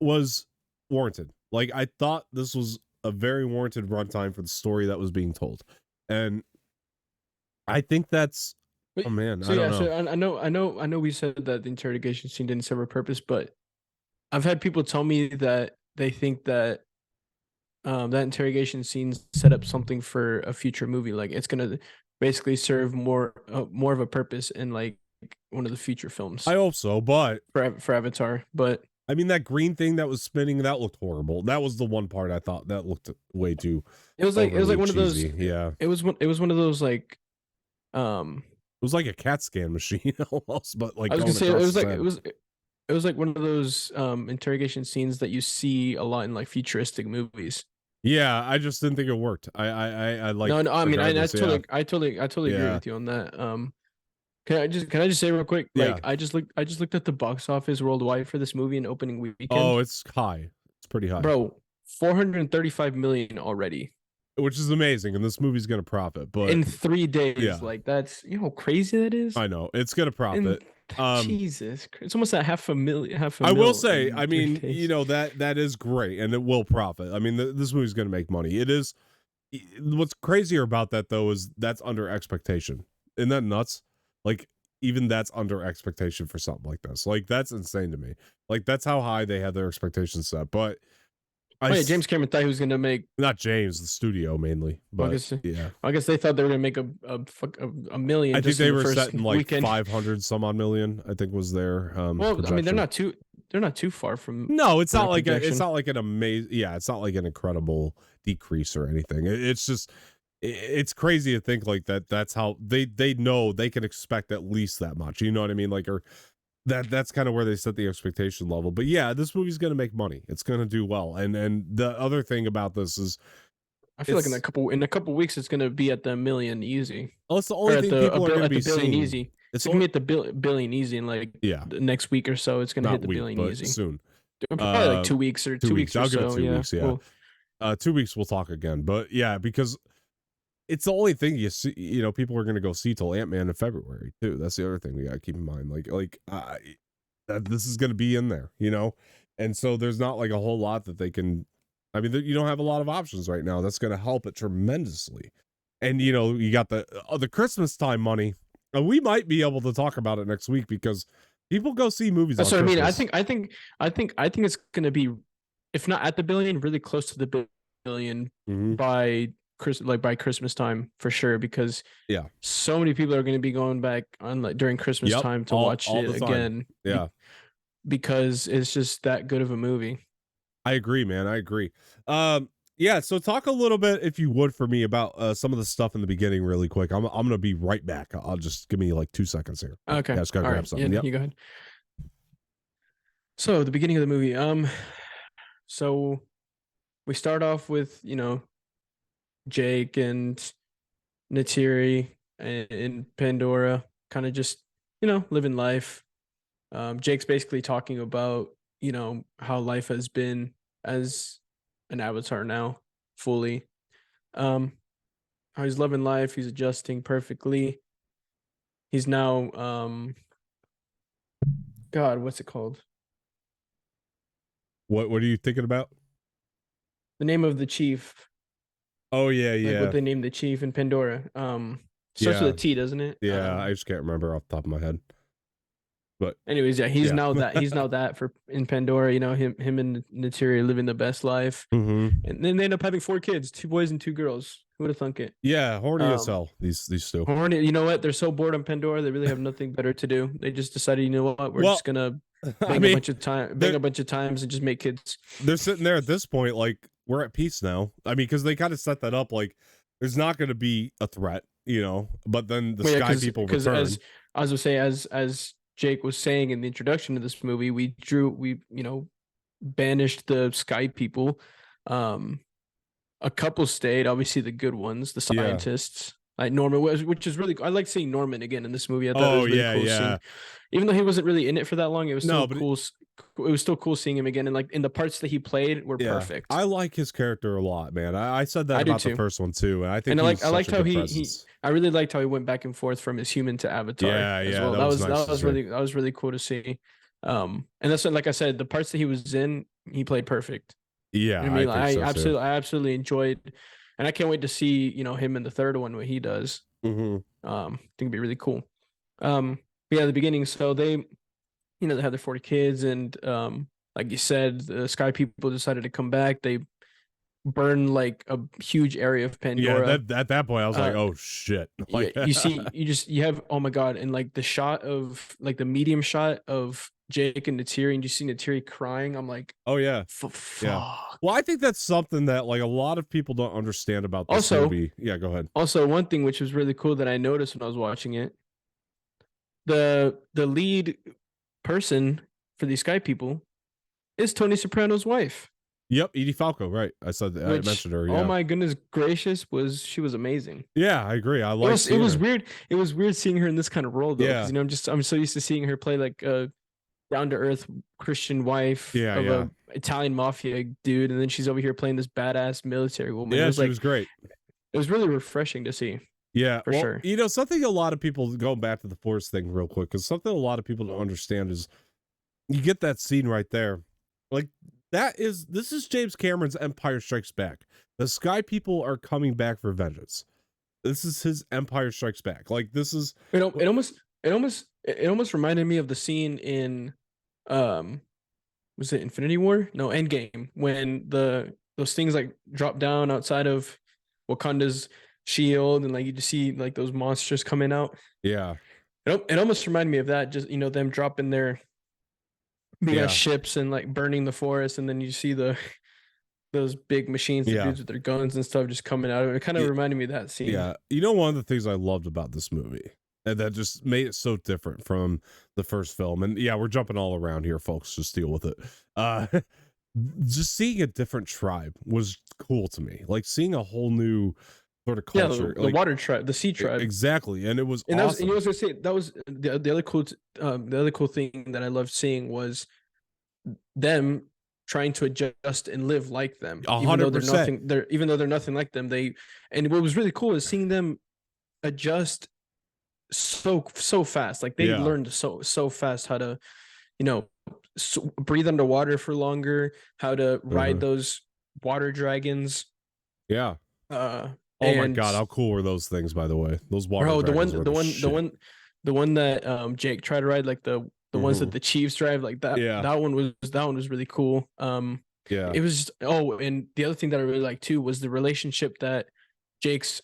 was warranted. Like, I thought this was a very warranted runtime for the story that was being told. And I think that's, oh man,
So
I don't know.
So I know we said that the interrogation scene didn't serve a purpose, but I've had people tell me that they think that that interrogation scene set up something for a future movie. Like it's gonna basically serve more of a purpose in like one of the future
I
films
hope so, but
for Avatar. But
I mean that green thing that was spinning, that looked horrible. That was the one part I thought that looked way too
it was like
overly
one of those.
cheesy. Yeah.
It was one of those like um
It was like a CAT scan machine almost, but like
I was gonna
going
say
across his head.
it was like one of those interrogation scenes that you see a lot in like futuristic movies.
Yeah, I just didn't think it worked. I like
No, no, I mean
regardless, yeah.
I totally agree
Yeah.
with you on that. Can I just say real quick?
Yeah.
Like I just looked at the box office worldwide for this movie in opening
Oh,
weekend.
it's high. It's pretty high.
Bro, 435 million already
Which is amazing, and this movie's gonna profit, but
in 3 days.
yeah,
Like that's how crazy that is.
I know. It's gonna
And
profit. Um
Jesus, it's almost at half a
I will
mil
say,
in
I
three
mean,
days.
that is great, and it will profit. I mean, this movie's gonna make money. It is. What's crazier about that though is that's under expectation. Isn't that nuts? Like even that's under expectation for something like this. Like that's insane to me. Like that's how high they had their expectations set. But
Oh yeah, James Cameron thought he was gonna make.
not James, the studio mainly,
Well,
but yeah.
I guess they thought they were gonna make a million
I think
just in
they
the
were
first
setting like
weekend.
500 some odd million, I think was their
Well, I mean,
projection.
they're not too far from
No, it's not
that
like it's
projection.
not like an amazing, yeah, it's not like an incredible decrease or anything. It's just it's crazy to think like that. That's how they know they can expect at least that much. You know what I mean? Like, or that's kind of where they set the expectation level. But yeah, this movie's going to make money. It's going to do well. And the other thing about this is
I feel like
it's
in a couple weeks it's gonna be at the million easy,
well, it's the
or
only thing people are going to
at the
be
billion
seeing.
easy.
It's
It's gonna
only
be at the billion easy in like
yeah,
the next week or so. It's gonna hit
not
the
week,
billion
but
easy.
soon.
Probably like 2 weeks or
2 weeks.
or
I'll give it
so.
2 weeks. Yeah,
Well,
2 weeks we'll talk again. But yeah, because it's the only thing you see. People are going to go see till Ant-Man in February too. That's the other thing we got to keep in mind. That this is going to be in there. And so there's not like a whole lot that they can. I mean, you don't have a lot of options right now. That's going to help it tremendously. And you got the Christmas time money. And we might be able to talk about it next week because people go see movies
that's
on
what I mean.
Christmas.
I think it's gonna be, if not at the billion, really close to the billion by by Christmas time for sure. Because
Yeah,
so many people are going to be going back on like during Christmas
yep,
time to watch
all
it
the time.
again.
Yeah,
because it's just that good of a movie.
I agree, man. I agree. Yeah. So talk a little bit, if you would, for me about some of the stuff in the beginning, really quick. I'm gonna be right back. I'll just give me like 2 seconds here.
Okay,
Yeah, just gotta
all
grab
right,
something.
yeah,
Yep.
you go ahead. So the beginning of the movie, so we start off with Jake and Natiri and Pandora, kind of just living life. Jake's basically talking about how life has been as an avatar now, fully. Um, how he's loving life, he's adjusting perfectly. He's now God, what's it called?
What are you thinking about?
The name of the chief,
Oh yeah,
like what
yeah,
they named the chief in Pandora. Starts with
yeah,
a T, doesn't it?
yeah. I just can't remember off the top of my head. But
Anyways, yeah,
yeah.
he's now that for in Pandora. Him and Natiri living the best life,
Mm-hmm.
and then they end up having 4 kids, 2 boys and 2 girls. Who would have thunk it?
Yeah, horny as hell. These two.
Horny. You know what? They're so bored on Pandora. They really have nothing better to do. They just decided, you know what? We're
Well,
just gonna
I mean,
bang a bunch of times, and just make kids.
they're sitting there at this point, like we're at peace now. I mean, because they kind of set that up, like there's not going to be a threat, But then the Sky people return.
As I was gonna say, as Jake was saying in the introduction to this movie, we banished the Sky people. A couple stayed, obviously the good ones, the scientists. Like Norman, which is really, I like seeing Norman again in this movie. I thought it was really cool seeing, even though he wasn't really in it for that long, it was still cool. It was still cool seeing him again, and like in the parts that he played were perfect.
I like his character a lot, man. I said that about the first one too, and I think
I liked how I really liked how he went back and forth from his human to Avatar.
Yeah,
well. That was really cool to see. And that's what, like I said, the parts that he was in, he played perfect.
Yeah,
I mean, I absolutely enjoyed, and I can't wait to see him in the third one, what he does.
Mm-hmm.
I think it'd be really cool. Yeah, the beginning. So they they had their 40 kids, and like you said, the Sky people decided to come back. They burn like a huge area of
Yeah,
Pandora.
that at that point I was like,
Uh,
oh shit.
yeah,
Like
you have, oh my god, and like the shot of like the medium shot of Jake and Natiri, and you see Natiri crying. I'm like,
oh yeah. Yeah.
fuck.
Well, I think that's something that like a lot of people don't understand about this
Also,
movie. Yeah, go ahead.
also one thing which was really cool that I noticed when I was watching it, the lead person for these Sky people is Tony Soprano's wife,
Yep, Edie Falco, right. I said I
which,
mentioned her,
oh
yeah.
my goodness gracious, she was amazing.
Yeah, I agree. I
It
like
was it
seeing
was
her.
weird. It was weird seeing her in this kind of role though, because
Yeah.
I'm so used to seeing her play like a down to earth Christian wife
Yeah,
of
yeah.
a Italian mafia dude, and then she's over here playing this badass military woman.
Yeah, she was great.
It was really refreshing to see,
Yeah.
for
Well,
sure.
you know, something a lot of people going back to the Force thing real quick, because something a lot of people don't understand is you get that scene right there. Like this is James Cameron's Empire Strikes Back. The Sky people are coming back for vengeance. This is his Empire Strikes Back. Like this is
It almost reminded me of the scene in um was it Infinity War? No, Endgame, when those things like drop down outside of Wakanda's shield, and like you just see like those monsters coming out.
yeah.
It almost reminded me of that, just them dropping their big ass
Yeah.
ships and like burning the forest, and then you see those big machines, the
Yeah.
dudes with their guns and stuff just coming out of it. It kind of
Yeah.
reminded me of that scene.
Yeah. You know, one of the things I loved about this movie and that just made it so different from the first film. And yeah, we're jumping all around here, folks. Just deal with it. Uh just seeing a different tribe was cool to me. Like seeing a whole new sort of
Yeah,
culture.
the
Like
water tribe, the sea tribe.
exactly. And it was
And that was, and
awesome.
you know, what I was gonna say, that was the other cool thing that I loved seeing was them trying to adjust and live like them, even though they're
100%.
nothing. Even though they're nothing like them. And what was really cool is seeing them adjust so fast. Like they
Yeah.
learned so fast how to, you know, breathe underwater for longer, how to ride those water dragons.
Yeah.
Uh,
Oh my god,
and
how cool were those things, by the way? Those water
bro,
dragons were the shit.
the one that Jake tried to ride, like the ones that the Chiefs drive, like that.
Yeah.
That one was really cool.
Yeah.
It was just, oh, and the other thing that I really liked too was the relationship that Jake's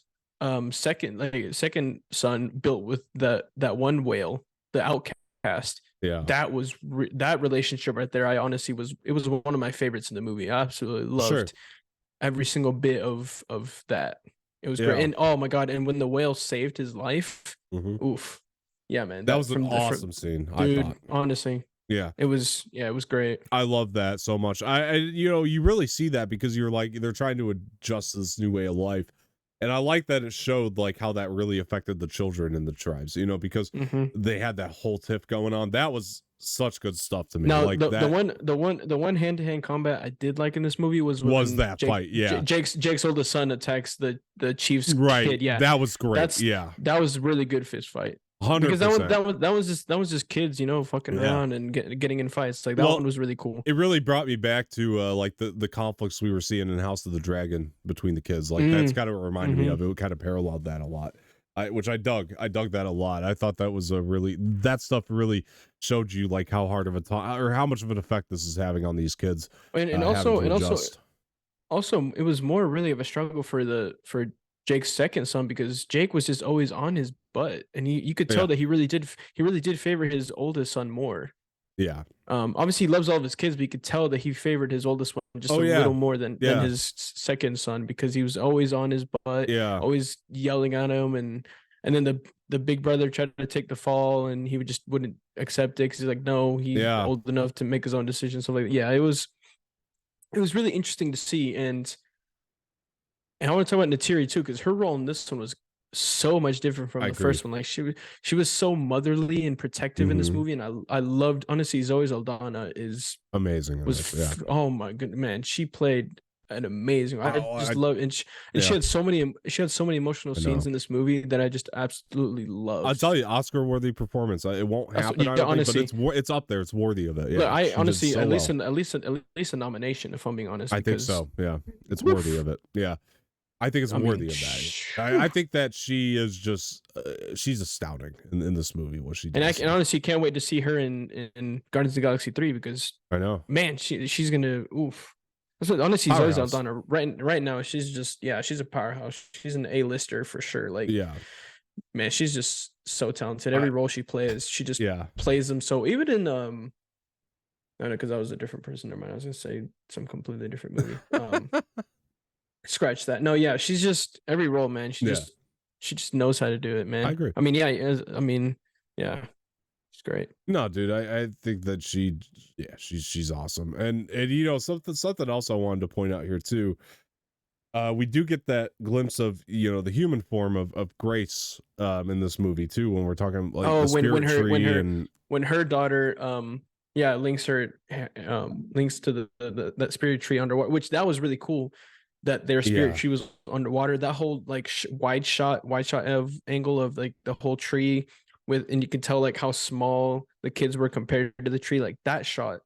second son built with that one whale, the outcast.
Yeah.
That relationship right there, I honestly it was one of my favorites in the movie. I absolutely loved every single bit of that. It was great. And oh my god, and when the whale saved his life, oof. Yeah, man.
That was an awesome scene,
dude,
I thought.
honestly.
Yeah.
It was great.
I love that so much. I you know, you really see that because you're like they're trying to adjust this new way of life. And I like that it showed like how that really affected the children in the tribes, you know, because they had that whole tiff going on. That was such good stuff to me.
Now,
like
the one hand-to-hand combat I did like in this movie was
that fight. Yeah.
Jake's oldest son attacks the Chief's
right.
kid. Yeah.
That was great. That
was a really good fist fight.
100%.
Because that was just kids, you know, fucking around and getting in fights. Like that one was really cool.
It really brought me back to like the conflicts we were seeing in House of the Dragon between the kids. Like that's kind of what reminded me of it. It kind of paralleled that a lot. Which I dug that a lot. I thought that was that stuff really showed you like how hard of a time or how much of an effect this is having on these kids.
And also it was more really of a struggle for Jake's second son, because Jake was just always on his butt, and you could tell that he really did favor his oldest son more.
Yeah.
Obviously he loves all of his kids, but you could tell that he favored his oldest one just a little more than his second son, because he was always on his butt, always yelling at him, and then the big brother tried to take the fall, and he wouldn't accept it because he's like, no, he's old enough to make his own decisions. So like, it was really interesting to see, and I want to talk about Natiri too, because her role in this one was so much different from the first one. Like she was so motherly and protective in this movie, and I loved, honestly, Zoe Saldana is
amazing.
Oh my goodness, man, she played an amazing. I love, and she had so many emotional scenes in this movie that I just absolutely love.
I'll tell you, Oscar-worthy performance. It won't happen, honestly, but it's up there. It's worthy of it. Yeah,
look, I honestly, so at least a nomination, if I'm being honest.
I think so. Yeah, it's worthy of it. Yeah. I think it's worthy of that. I think that she is just she's astounding in this movie, what she does.
And I honestly can't wait to see her in Guardians of the Galaxy 3, because
I know,
man, she's gonna oof. Honestly, Zoe
Powerhouse.
Saldana right now, she's just she's a powerhouse. She's an A-lister for sure. Like,
Yeah.
man, she's just so talented.
I
Every role she plays, she just
yeah.
plays them so. Even in I don't know, because I was a different person. Never mind. I was gonna say some completely different movie. Scratch that. No, yeah, she's just every role, man.
Yeah.
She just knows how to do it,
I
man.
agree.
I mean, I mean, yeah, it's great.
No, dude, I think that she's awesome. And you know, something else I wanted to point out here too. We do get that glimpse of, you know, the human form of Grace in this movie too, when we're talking like
Oh,
the spirit tree and
when her daughter links her links to the that spirit tree underwater, which that was really cool. That their spirit
yeah.
tree was underwater. That whole like wide shot of angle of like the whole tree with, and you can tell like how small the kids were compared to the tree. Like that shot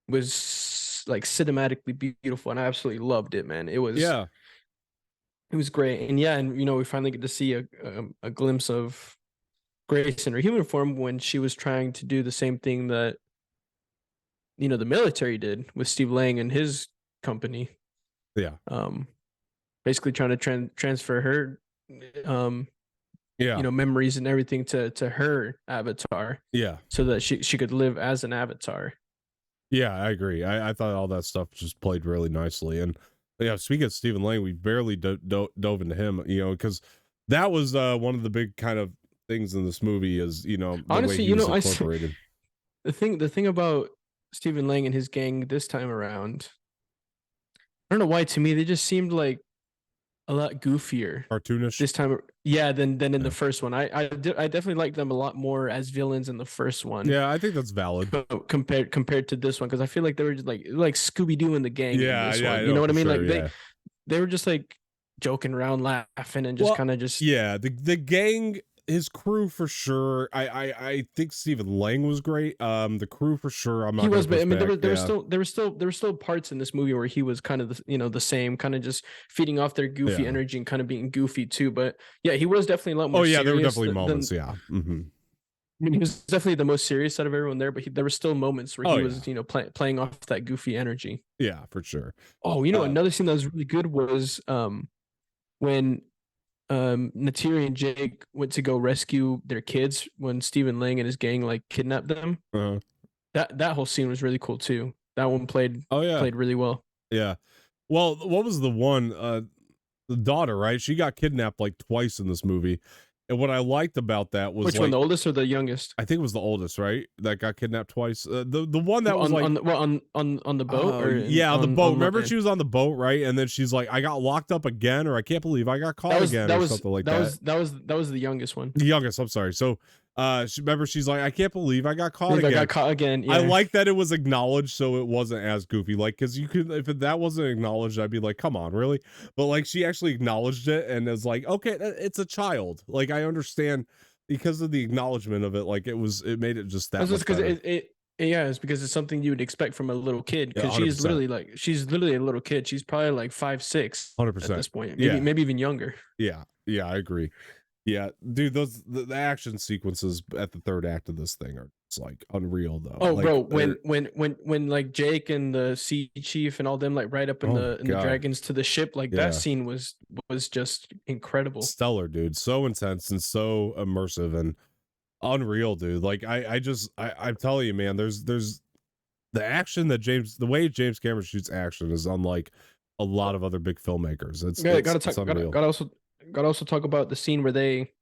was like cinematically beautiful, and I absolutely loved it, man.
Yeah.
It was great, and yeah, and you know we finally get to see a glimpse of Grace in her human form when she was trying to do the same thing that you know the military did with Steve Lang and his company.
Yeah.
Um, basically trying to transfer her you
Yeah.
know memories and everything to her avatar
Yeah.
so that she could live as an avatar.
Yeah, I agree. I thought all that stuff just played really nicely. And yeah, speaking of Stephen Lang, we barely dove into him, you know, because that was one of the big kind of things in this movie is, you know, the way
Honestly,
he
you
was
know,
incorporated.
the thing about Stephen Lang and his gang this time around, I don't know why, to me they just seemed like a lot goofier
Cartoonish.
this time. Yeah, than in
Yeah.
the first one. I definitely liked them a lot more as villains in the first one.
Yeah, I think that's valid.
Compared to this one, because I feel like they were just like Scooby Doo and the gang in
Yeah,
this
yeah,
one.
I
You know
know
what
for
I mean?
sure.
Like
Yeah.
they were just like joking around, laughing, and just
Well,
kind of just
yeah, the gang, his crew for sure. I think Stephen Lang was great. The crew for sure. I'm
he
not gonna
was, but
push
I mean
back. Yeah.
there were still parts in this movie where he was kind of the same, kind of just feeding off their goofy
Yeah.
energy and kind of being goofy too. But yeah, he was definitely a lot
Oh
more
yeah, there were
serious
definitely
than
moments. Yeah. Mm-hmm.
I mean, he was definitely the most serious out of everyone there, but there were still moments where
Oh
he
yeah.
was, you know, playing off that goofy energy.
Yeah, for sure.
Oh, you know,
Uh,
another scene that was really good was when Natiri and Jake went to go rescue their kids when Stephen Lang and his gang like kidnapped them.
uh
That whole scene was really cool too. That one
Oh yeah.
played really well.
Yeah. Well, what was the one? The daughter, right? She got kidnapped like twice in this movie. And what I liked about that was
Which one,
like,
the oldest or the youngest?
I think it was the oldest, right? That got kidnapped twice. The one that was like,
On the boat
oh
or
yeah, on the boat.
on
Remember
land?
she was on the boat, right? And then she's like, I got locked up again, or I can't believe I got caught again, or something like that.
That was the youngest one.
The youngest, I'm sorry. So remember she's like, I can't believe I got caught
I
again.
got caught again.
I
Yeah.
like that it was acknowledged, so it wasn't as goofy. Like, because you could, if that wasn't acknowledged, I'd be like, "Come on, really?" But like, she actually acknowledged it and is like, "Okay, it's a child." Like, I understand because of the acknowledgement of it. Like, it made it just that
That's just
much
because
better.
it's because it's something you would expect from a little kid.
Yeah,
Because she's literally a little kid. She's probably like 5'6" at
100%.
this point.
Yeah,
Maybe even younger.
yeah, I agree. Yeah, dude, the action sequences at the third act of this thing are it's like unreal though.
Oh,
Like,
bro, when like Jake and the sea chief and all them like right up in
oh my
the
God.
dragons to the ship, like
Yeah.
that scene was just incredible.
Stellar, dude. So intense and so immersive and unreal, dude. Like I'm telling you, man, there's the action that the way James Cameron shoots action is unlike a lot of other big filmmakers. It's unreal.
Gotta also talk about the scene where they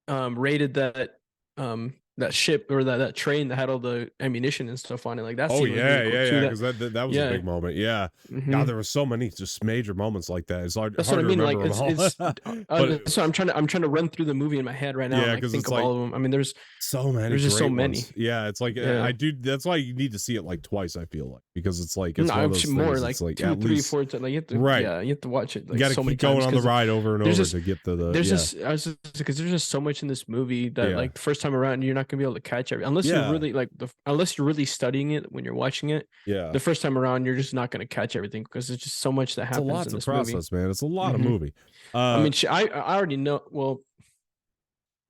raided that ship or that train that had all the ammunition and stuff on it. Like that
Oh
scene was
yeah,
really cool too.
because that was a big moment. Yeah. God, there were so many just major moments like that. It's hard
That's
to
what I mean. Like
remember them all. But
so I'm trying to run through the movie in my head right now.
yeah,
and, like,
because
think
it's
of
like
all of them. I mean,
so many
there's just so
great
many.
ones. Yeah, it's like
Yeah.
I do. That's why you need to see it like twice. I feel like because it's like it's
No,
one of those
more
things.
like
It's like
2,
at
3,
least
4 times. Like you have to,
right.
yeah, you have to watch it like
You got to
so many
keep going
times
on the ride over and over
just
to get to the.
there's
Yeah.
just I was just because there's just so much in this movie that
Yeah.
like the first time around you're not gonna be able to catch everything unless you're
Yeah.
really like unless you're really studying it when you're watching it.
Yeah.
The first time around you're just not gonna catch everything because there's just so much that
It's a
happens
lot
in
to
this movie.
process, man. It's a lot of
Mhm.
movie.
I mean, I already know. Well,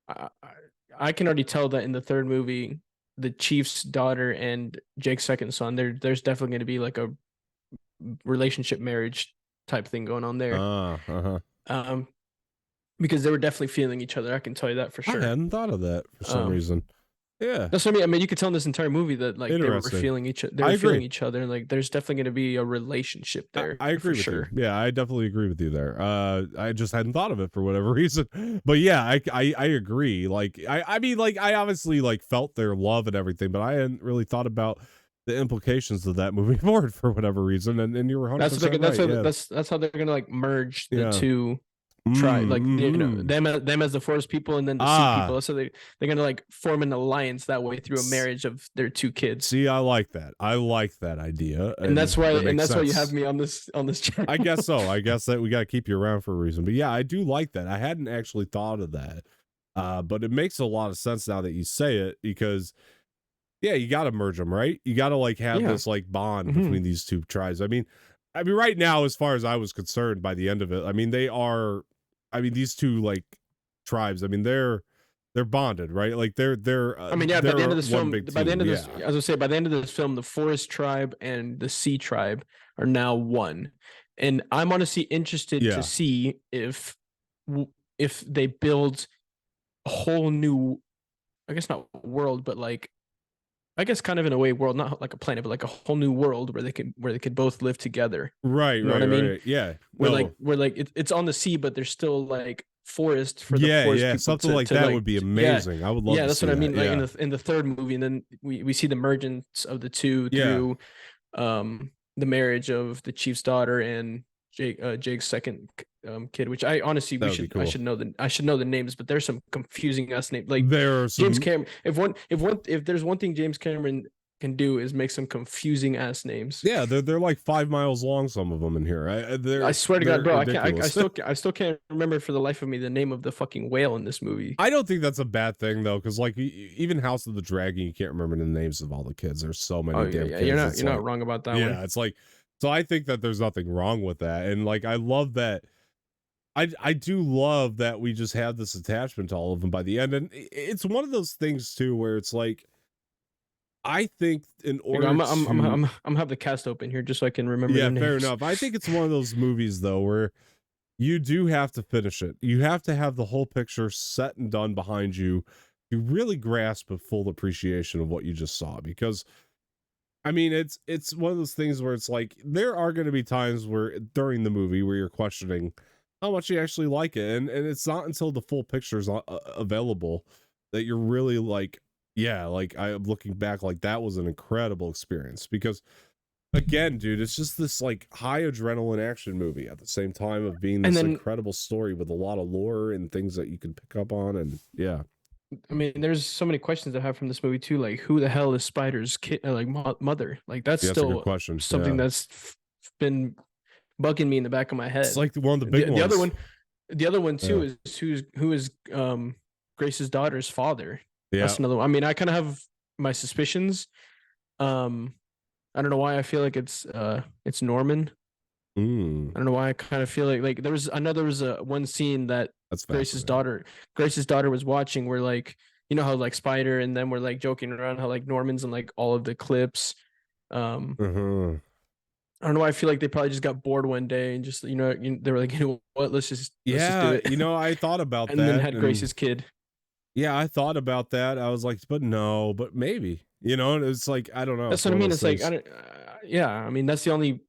I, I I can already tell that in the third movie, the chief's daughter and Jake's second son, there's definitely going to be like a relationship marriage type thing going on there.
Uh-huh.
Um, because they were definitely feeling each other. I can tell you that for
I
sure.
hadn't thought of that for some reason. Yeah.
That's what I mean. I mean, you could tell in this entire movie that like they were
Interesting.
feeling each. They
I
were feeling
agree.
each other, and like there's definitely going to be a relationship there
I
for
agree with you.
sure.
Yeah, I definitely agree with you there. I just hadn't thought of it for whatever reason. But yeah, I agree. Like I mean, like I obviously like felt their love and everything, but I hadn't really thought about the implications of that moving forward for whatever reason. And you were 100% right. Yeah.
That's how they're gonna like merge the
Yeah.
two try like
Mm-hmm.
them as the forest people and then the sea people, so they're gonna like form an alliance that way through a marriage of their two kids.
See, I like that idea,
And that's why you have
sense.
me on this channel.
I guess so. I guess that we got to keep you around for a reason. But yeah, I do like that. I hadn't actually thought of that. But it makes a lot of sense now that you say it, because yeah, you got to merge them, right? You got to like have this like bond between these two tribes. I mean right now, as far as I was concerned, by the end of it, I mean these two like tribes, I mean they're bonded, right? Like they're
I mean, yeah, by the end of this film,
by the end of this,
as I say, by the end of this film, the forest tribe and the sea tribe are now one. And I'm honestly interested to see if they build a whole new, I guess not world, but like I guess kind of in a way world, not like a planet, but like a whole new world where they could both live together.
Right,
you know what I mean?
Right. Yeah.
Where it's on the sea, but there's still like forest for the forest people.
Something like that would be amazing. I would love.
Yeah,
to
that's
see
what I mean.
that.
Like in the third movie, and then we see the mergence of the two through the marriage of the chief's daughter and Jake's second kid, which I honestly I should know the names, but there's some confusing ass names. Like James Cameron. If there's one thing James Cameron can do is make some confusing ass names.
Yeah, they're like 5 miles long, some of them in here.
I swear to God, bro, I still can't remember for the life of me the name of the fucking whale in this movie.
I don't think that's a bad thing though, because like even House of the Dragon, you can't remember the names of all the kids. There's so many damn kids.
You're not wrong about that one.
Yeah, it's like, so I think that there's nothing wrong with that, and like I love that. I do love that we just have this attachment to all of them by the end, and it's one of those things too where it's like, I think in order
I'm have the cast open here just so I can remember.
Yeah, fair enough. I think it's one of those movies though where you do have to finish it. You have to have the whole picture set and done behind you to really grasp a full appreciation of what you just saw. Because I mean, it's one of those things where it's like there are going to be times where during the movie where you're questioning how much you actually like it, and it's not until the full picture is available that you're really like, yeah, like I'm looking back, like that was an incredible experience. Because again, dude, it's just this like high adrenaline action movie at the same time of being this incredible story with a lot of lore and things that you can pick up on. And yeah,
I mean, there's so many questions I have from this movie too. Like, who the hell is Spider's kid, like mother? Like, that's still a good question. Something that's been bugging me in the back of my head.
It's like one of the big ones.
The other one too is who is Grace's daughter's father. Yeah, that's another one. I mean, I kind of have my suspicions. I don't know why I feel like it's Norman. I don't know why I kind of feel like there was one scene that Grace's daughter was watching where like, you know how like Spider and them were like joking around how like Norman's in like all of the clips. I don't know why I feel like they probably just got bored one day and just they were like, you know what, let's just do it.
You know, I thought about
and
that.
And then had Grace's kid.
Yeah, I thought about that. I was like, but maybe, you know, it's like, I don't know.
That's what I mean. It's like, I mean, that's the only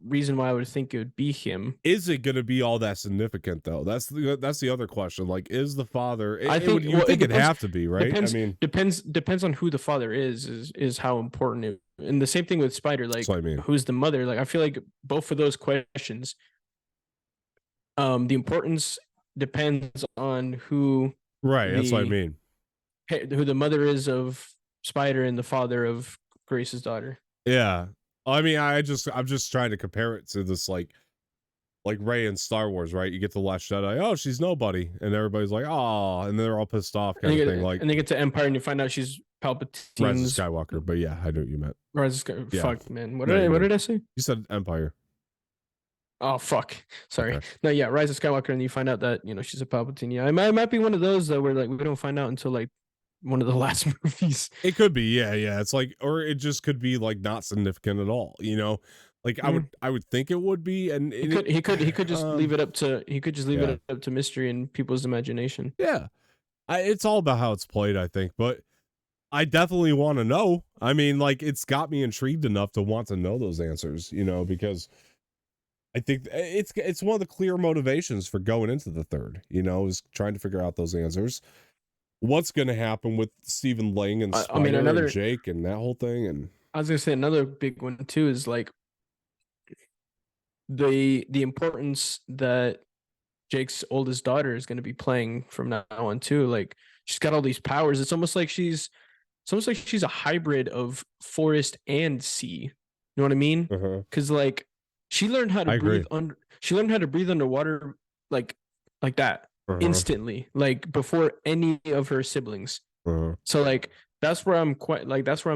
reason why I would think it would be him.
Is it going to be all that significant though? That's the other question. Like, is the father?
I think
it'd have to be, right?
I mean, depends on who the father is how important it. And the same thing with Spider. Like, who's the mother? Like, I feel like both of those questions, the importance depends on who.
Right, that's what I mean.
Who the mother is of Spider and the father of Grace's daughter.
Yeah, I mean, I'm just trying to compare it to this like Rey in Star Wars, right? You get to the Last Jedi, oh, she's nobody, and everybody's like, oh, and they're all pissed off, kind of thing. Like,
and they get to Empire, and you find out she's Palpatine's
Rise of Skywalker. But yeah, I know what you meant.
Rise of Skywalker. Yeah. Fuck, man. What did I say?
You said Empire.
Oh fuck! Sorry. Okay. No, yeah, Rise of Skywalker, and you find out that she's a Palpatine. Yeah, it might be one of those though, where like we don't find out until like one of the last movies.
It could be, yeah. It's like, or it just could be like not significant at all. You know, Like
Mm.
I would think it would be, and
He could just leave it up to
yeah.
it up to mystery and people's imagination.
Yeah. It's all about how it's played, I think, but I definitely want to know. I mean, like, it's got me intrigued enough to want to know those answers, you know, because I think it's one of the clear motivations for going into the third, you know, is trying to figure out those answers. What's going to happen with Stephen Lang and
I mean,
Spider and Jake and that whole thing? And
I was gonna say another big one too is like the importance that Jake's oldest daughter is going to be playing from now on too. Like she's got all these powers. It's almost like she's a hybrid of forest and sea. You know what I mean? Because like she learned how to breathe under. She learned how to breathe underwater like that instantly, like before any of her siblings. So like that's where I'm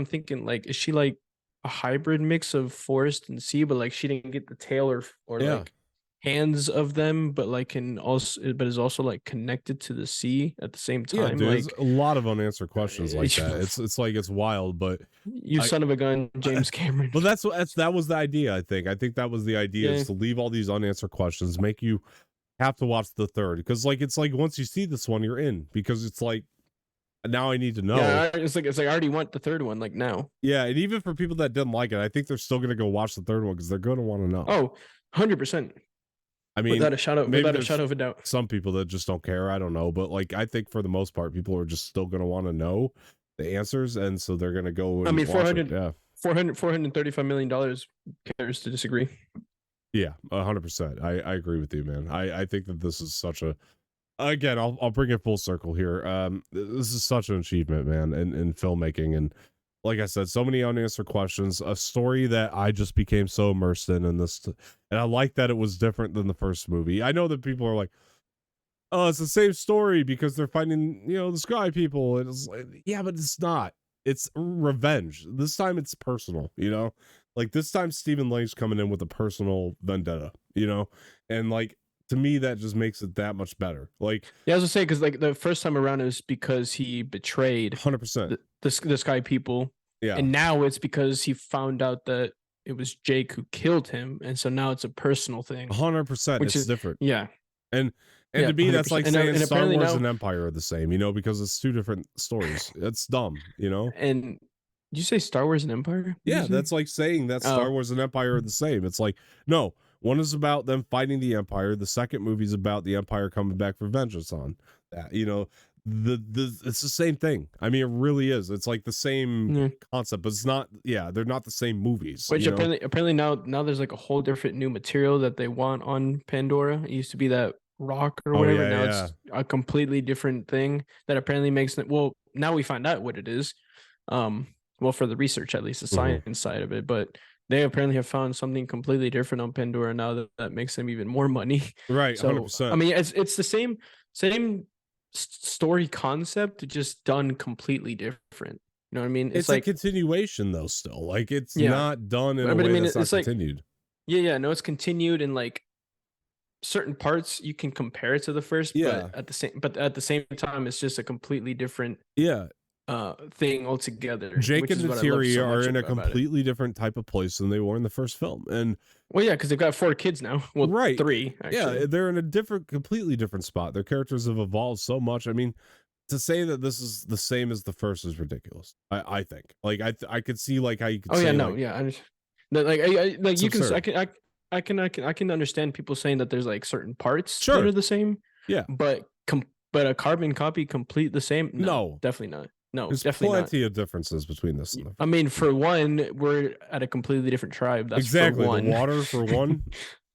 thinking like, is she like a hybrid mix of forest and sea, but like she didn't get the tail or like hands of them, but like but is also like connected to the sea at the same time.
Yeah, dude,
like
there's a lot of unanswered questions like that. It's like it's wild, but
you son of a gun, James Cameron.
But that was the idea. I think that was the idea is to leave all these unanswered questions, make you have to watch the third, because like it's like once you see this one, you're in, because it's like now I need to know.
Yeah, it's like I already want the third one like now.
Yeah, and even for people that didn't like it, I think they're still gonna go watch the third one because they're gonna want to know.
Oh, 100%.
I mean,
without a shadow of a doubt.
Some people that just don't care. I don't know, but like I think for the most part, people are just still gonna want to know the answers, and so they're gonna go.
I mean,
$435
million cares to disagree.
Yeah, 100%. I agree with you, man. I think that this is such a, again, I'll bring it full circle here. This is such an achievement, man, in filmmaking, and like I said, so many unanswered questions, a story that I just became so immersed in this, and I like that it was different than the first movie. I know that people are like, oh, it's the same story because they're fighting, you know, the sky people, and it's like, yeah, but it's not. It's revenge. This time it's personal, you know? Like this time Stephen Lang's coming in with a personal vendetta, you know? And like to me that just makes it that much better. Like,
yeah, I was gonna say, because like the first time around it was because he betrayed
100%
the sky people.
Yeah.
And now it's because he found out that it was Jake who killed him, and so now it's a personal thing.
100%. Which is different.
Yeah.
And
yeah,
to me, 100%. That's like saying Star Wars and Empire are the same, you know, because it's two different stories. It's dumb, you know?
And did you say Star Wars and Empire?
Yeah, that's like saying that Star Wars and Empire are the same. It's like, no, one is about them fighting the Empire. The second movie is about the Empire coming back for vengeance on that. You know, it's the same thing. I mean, it really is. It's like the same concept, but it's not. Yeah, they're not the same movies.
Which apparently now there's like a whole different new material that they want on Pandora. It used to be that rock or whatever. Now it's a completely different thing that apparently makes it. Well, now we find out what it is. Well, for the research, at least the science side of it, but they apparently have found something completely different on Pandora now that makes them even more money.
Right.
So,
100%.
I mean, it's the same story concept, just done completely different. You know what I mean?
It's like a continuation though, still. Like it's not done in a way that's not continued.
Yeah, no, it's continued, and like certain parts you can compare it to the first, but at the same time, it's just a completely different thing altogether.
Jake and Neytiri are in a completely different type of place than they were in the first film. And
well, yeah, because they've got 4 kids now. Well, 3 actually.
Yeah, they're in a completely different spot. Their characters have evolved so much. I mean, to say that this is the same as the first is ridiculous. I think. Like I could see like how you could.
Oh yeah, no,
like,
yeah. Like you can. I can understand people saying that there's like certain parts that are the same.
Yeah,
but a carbon copy complete the same? No, definitely not. No,
there's
definitely
plenty of differences between this. And
I mean, for one, we're at a completely different tribe. That's
exactly
for one.
The water for one.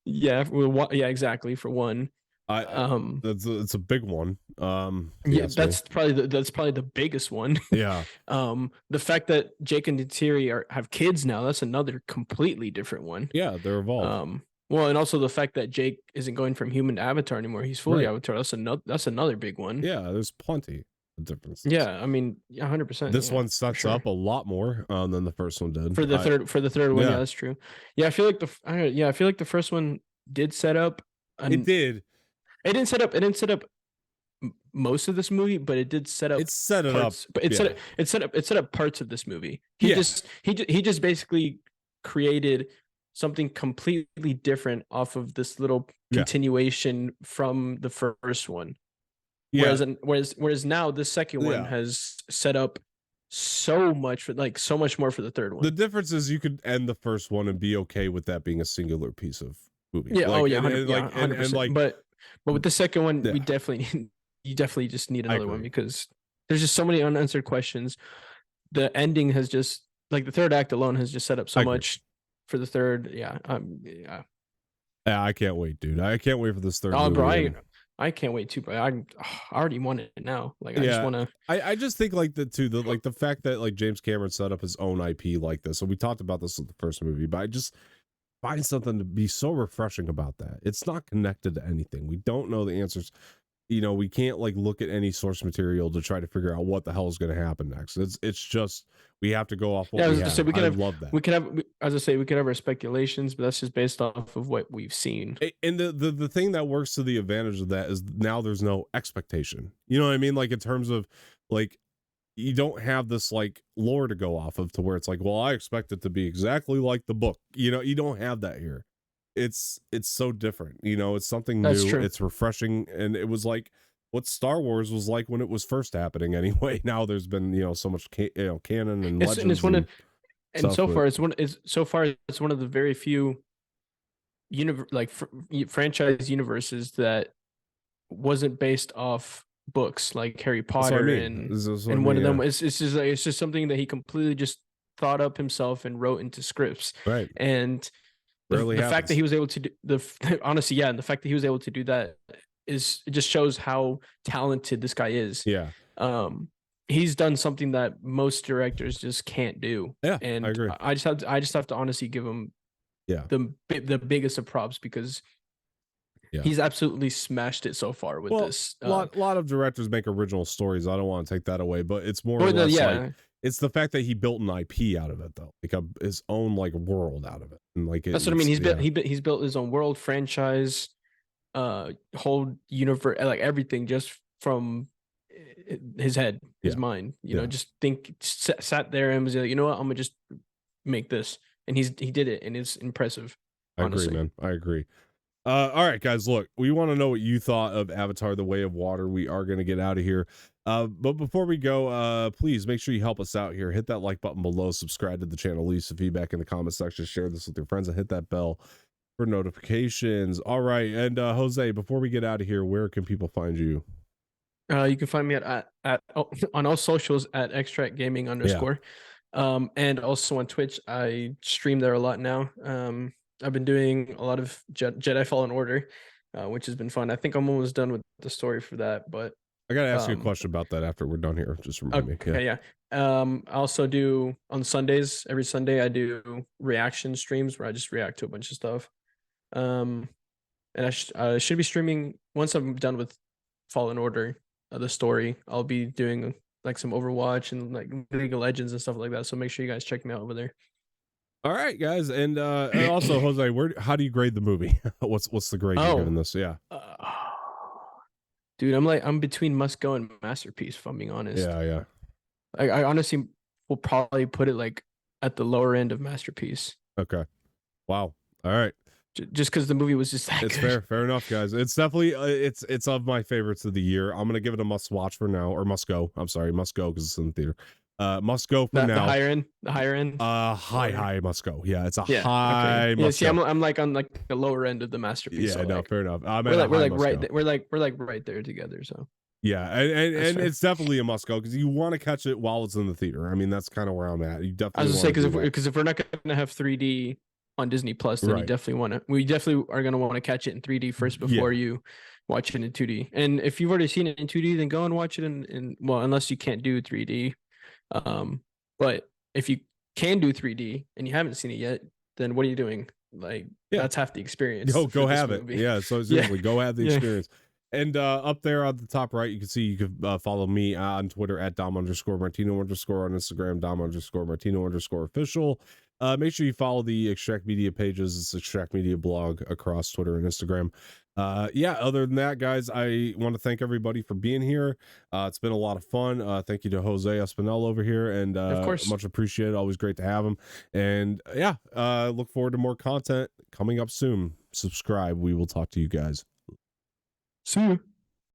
Yeah, exactly for one.
It's a big one.
Yeah, that's probably the biggest one.
Yeah.
The fact that Jake and Neytiri have kids now, that's another completely different one.
Yeah, they're evolved.
Well, and also the fact that Jake isn't going from human to Avatar anymore; he's fully Avatar. That's another big one.
Yeah, there's plenty of differences.
Yeah, I mean, 100%.
This one sets up a lot more than the first one did.
For the third one, yeah, that's true. Yeah, I feel like the first one did set up.
It did.
It didn't set up most of this movie, but it did set up.
It set it
parts,
up.
But it set up parts of this movie. He just basically created something completely different off of this little
Yeah.
continuation from the first one.
Yeah.
Whereas now this second one
Yeah.
has set up so much more for the third
The
one.
difference is you could end the first one and be okay with that being a singular piece of movie.
Yeah.
Like,
Oh yeah.
and
100. Yeah.
like, and
100%.
like,
But with the second one,
yeah,
we definitely you definitely just need
I
another one
agree.
because there's just so many unanswered questions. The ending has just like the third act alone has just set up so much for the third. Yeah. Yeah.
Yeah, I can't wait, dude. I can't wait for this third
Oh, bro,
movie.
I can't wait too, bro. I already want it now. Like, I just
Yeah,
want to.
I just think like the fact that like James Cameron set up his own IP like this. So we talked about this in the first movie, but I just find something to be so refreshing about that. It's not connected to anything. We don't know the answers. We can't like look at any source material to try to figure out what the hell is going to happen next. It's just we have to go off what
Yeah, I
we
was just say
have. I love that.
as I say, we could have our speculations, but that's just based off of what we've seen.
And the thing that works to the advantage of that is now there's no expectation. You know what I mean? Like in terms of like you don't have this like lore to go off of to where it's like, well, I expect it to be exactly like the book. You don't have that here. It's so different. It's something
That's
new.
true.
It's refreshing, and it was like what Star Wars was like when it was first happening. Anyway, now there's been so much canon and legends
And it's one of and
stuff,
so far it's one of the very few franchise universes that wasn't based off books like Harry
that's what I
Potter
mean.
and one of them it's just something that he completely just thought up himself and wrote into scripts.
Right.
And the fact that he was able to do honestly, yeah, and the fact that he was able to do that it just shows how talented this guy is.
Yeah.
He's done something that most directors just can't do.
Yeah,
and
I agree.
I just have to honestly give him the biggest of props because he's absolutely smashed it so far with this.
A lot of directors make original stories. I don't want to take that away, but it's more or less like it's the fact that he built an IP out of it, though, like his own like world out of it, and like
that's what I mean. He's built his own world, franchise, whole universe, like everything, just from his head, his mind. Just sat there and was like, you know what, I'm gonna just make this, and he did it, and it's impressive. Honestly.
I agree, man. I agree. All right, guys, look, we want to know what you thought of Avatar: The Way of Water. We are going to get out of here. But before we go, please make sure you help us out here. Hit that like button below, subscribe to the channel, leave some feedback in the comment section, share this with your friends, and hit that bell for notifications. All right. And Jose, before we get out of here, where can people find you?
You can find me on all socials at extract gaming _. And also on Twitch. I stream there a lot now. I've been doing a lot of Jedi Fallen Order, which has been fun. I think I'm almost done with the story for that, but
I gotta ask you a question about that after we're done here. Just remind me.
Okay, yeah. I also do on Sundays. Every Sunday, I do reaction streams where I just react to a bunch of stuff. And I should be streaming once I'm done with Fallen Order, the story. I'll be doing like some Overwatch and like League of Legends and stuff like that. So make sure you guys check me out over there.
All right, guys, and also Jose, how do you grade the movie? what's the grade you're giving this? Yeah,
dude, I'm between must go and masterpiece. If I'm being honest,
yeah.
I honestly will probably put it like at the lower end of masterpiece.
Okay, wow. All right,
just because the movie was just that
it's
good.
fair enough, guys. It's definitely it's of my favorites of the year. I'm gonna give it a must watch for now, or must go. I'm sorry, must go because it's in the theater. Must go for now.
The higher end.
High must go. Yeah, it's a high.
Okay.
Must
see,
go.
I'm like on like the lower end of the masterpiece.
Yeah,
so
no,
like,
fair enough.
We're like right there together. So
yeah, and it's definitely a must go because you want to catch it while it's in the theater. I mean, that's kind of where I'm at. You definitely.
I was gonna say because if we're not gonna have 3D on Disney Plus, then we definitely are gonna want to catch it in 3D first before you watch it in 2D. And if you've already seen it in 2D, then go and watch it in well, unless you can't do 3D. But if you can do 3D and you haven't seen it yet, then what are you doing? Like that's half the experience.
Go have it. Yeah. So seriously, go have the experience. And up there on the top right, you can see you can follow me on Twitter at Dom_Martino_ on Instagram, Dom_Martino_ official. Make sure you follow the Extract Media pages. It's Extract Media blog across Twitter and Instagram. Yeah, other than that, guys, I want to thank everybody for being here. It's been a lot of fun. Thank you to Jose Espinel over here, and
Of course.
much appreciated. Always great to have him. And yeah, look forward to more content coming up soon. Subscribe. We will talk to you guys.
See you.